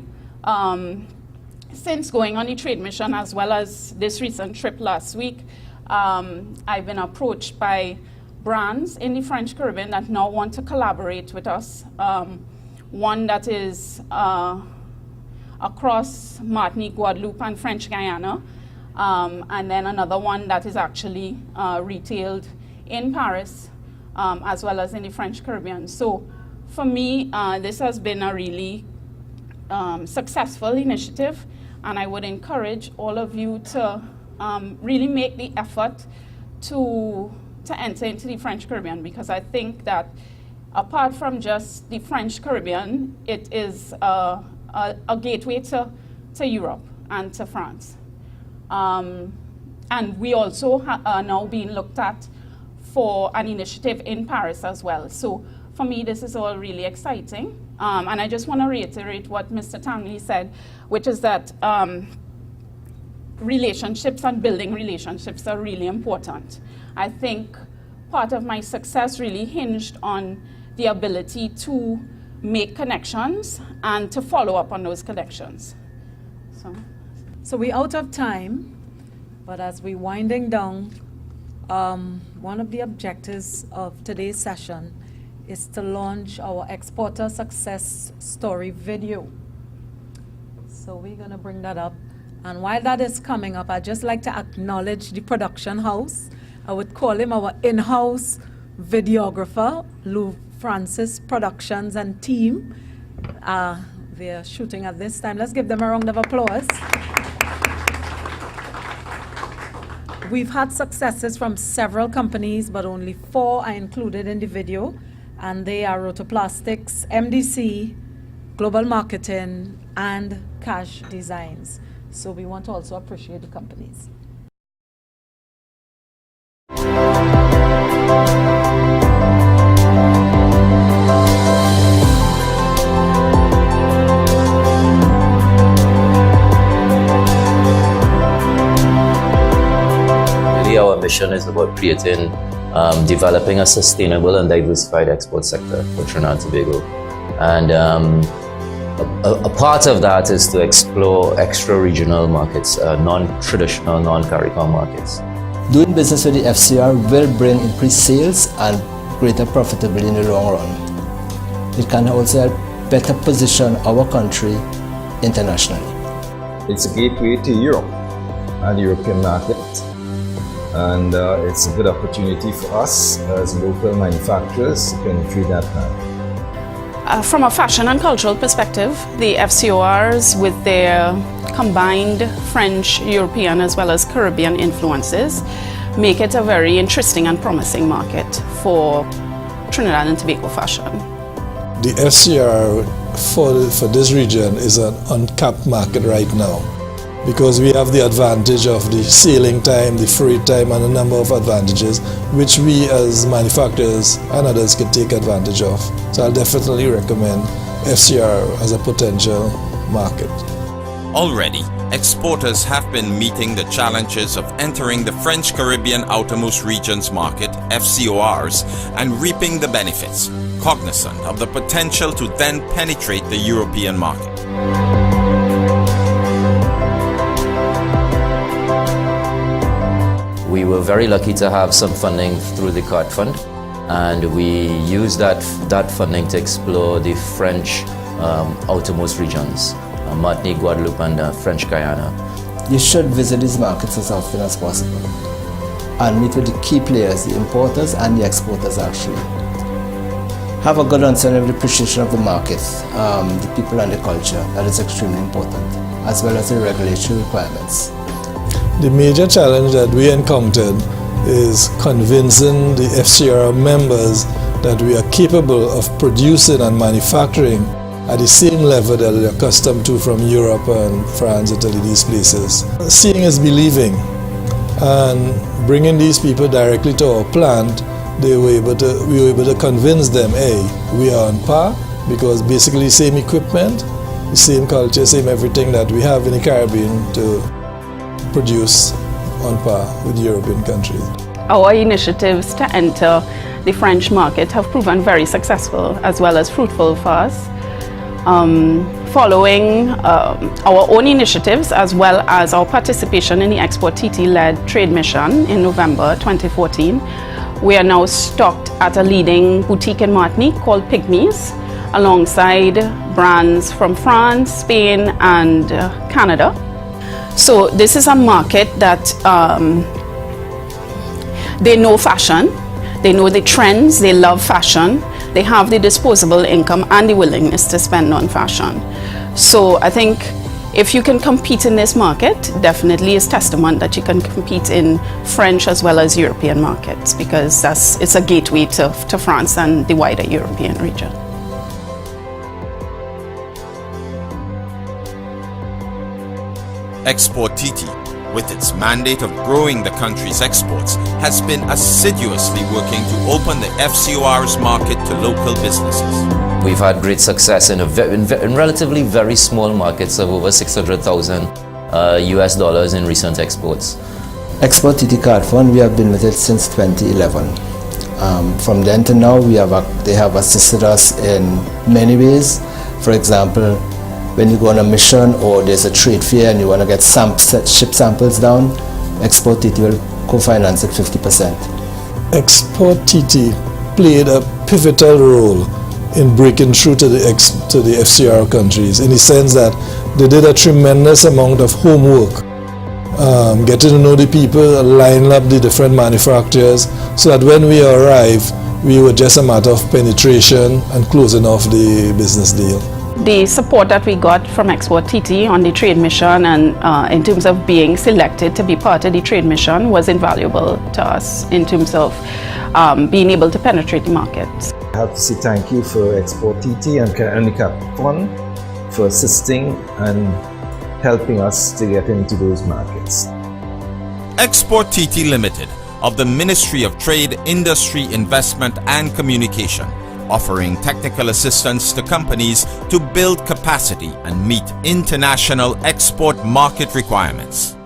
since going on the trade mission as well as this recent trip last week, I've been approached by brands in the French Caribbean that now want to collaborate with us. One that is across Martinique, Guadeloupe, and French Guyana, and then another one that is actually retailed in Paris, as well as in the French Caribbean. So for me, this has been a really successful initiative, and I would encourage all of you to really make the effort to enter into the French Caribbean, because I think that apart from just the French Caribbean, it is a gateway to Europe and to France. And we also are now being looked at for an initiative in Paris as well. So for me, this is all really exciting. And I just want to reiterate what Mr. Tangley said, which is that relationships and building relationships are really important. I think part of my success really hinged on the ability to make connections and to follow up on those connections. So we're out of time, but as we're winding down, one of the objectives of today's session is to launch our exporter success story video. So we're gonna bring that up. And while that is coming up, I'd just like to acknowledge the production house. I would call him our in-house videographer, Lou Francis Productions and team. They're shooting at this time. Let's give them a round of applause. We've had successes from several companies, but only 4 are included in the video, and they are Rotoplastics, MDC, Global Marketing, and Cash Designs. So we want to also appreciate the companies. Our mission is about creating, developing a sustainable and diversified export sector for Trinidad and Tobago. And a part of that is to explore extra-regional markets, non-traditional, non-CARICOM markets. Doing business with the FCOR will bring increased sales and greater profitability in the long run. It can also help better position our country internationally. It's a gateway to Europe and the European market. And it's a good opportunity for us as local manufacturers to penetrate that market. From a fashion and cultural perspective, the FCORs, with their combined French, European as well as Caribbean influences, make it a very interesting and promising market for Trinidad and Tobago fashion. The FCOR for this region is an uncapped market right now, because we have the advantage of the sailing time, the freight time, and a number of advantages which we as manufacturers and others can take advantage of. So I'll definitely recommend FCOR as a potential market. Already, exporters have been meeting the challenges of entering the French Caribbean Outermost Regions market, FCORs, and reaping the benefits, cognizant of the potential to then penetrate the European market. We were very lucky to have some funding through the CART Fund, and we used that funding to explore the French outermost regions, Martinique, Guadeloupe, and French Guyana. You should visit these markets as often as possible and meet with the key players, the importers and the exporters actually. Have a good understanding of the appreciation of the market, the people and the culture. That is extremely important, as well as the regulatory requirements. The major challenge that we encountered is convincing the FCOR members that we are capable of producing and manufacturing at the same level that they're accustomed to from Europe and France, Italy, these places. Seeing is believing, and bringing these people directly to our plant, we were able to convince them, hey, we are on par, because basically same equipment, the same culture, same everything that we have in the Caribbean to produce on par with European countries. Our initiatives to enter the French market have proven very successful as well as fruitful for us. Following our own initiatives as well as our participation in the Export TT-led trade mission in November 2014, we are now stocked at a leading boutique in Martinique called Pygmies, alongside brands from France, Spain, and Canada. So this is a market that they know fashion, they know the trends, they love fashion, they have the disposable income and the willingness to spend on fashion. So I think if you can compete in this market, definitely is testament that you can compete in French as well as European markets, because it's a gateway to France and the wider European region. Export TT, with its mandate of growing the country's exports, has been assiduously working to open the FCOR's market to local businesses. We've had great success in relatively very small markets of over $600,000 US dollars in recent exports. Export TT Card Fund, we have been with it since 2011. From then to now, they have assisted us in many ways. For example, when you go on a mission or there's a trade fair and you want to get ship samples down, Export TT will co-finance it 50%. Export TT played a pivotal role in breaking through to the FCOR countries, in the sense that they did a tremendous amount of homework, getting to know the people, lining up the different manufacturers, so that when we arrived, we were just a matter of penetration and closing off the business deal. the support that we got from Export TT on the trade mission and in terms of being selected to be part of the trade mission was invaluable to us in terms of being able to penetrate the markets. I have to say thank you for Export TT and Handicap Fund for assisting and helping us to get into those markets. Export TT Limited of the Ministry of Trade, Industry, Investment and Communication, offering technical assistance to companies to build capacity and meet international export market requirements.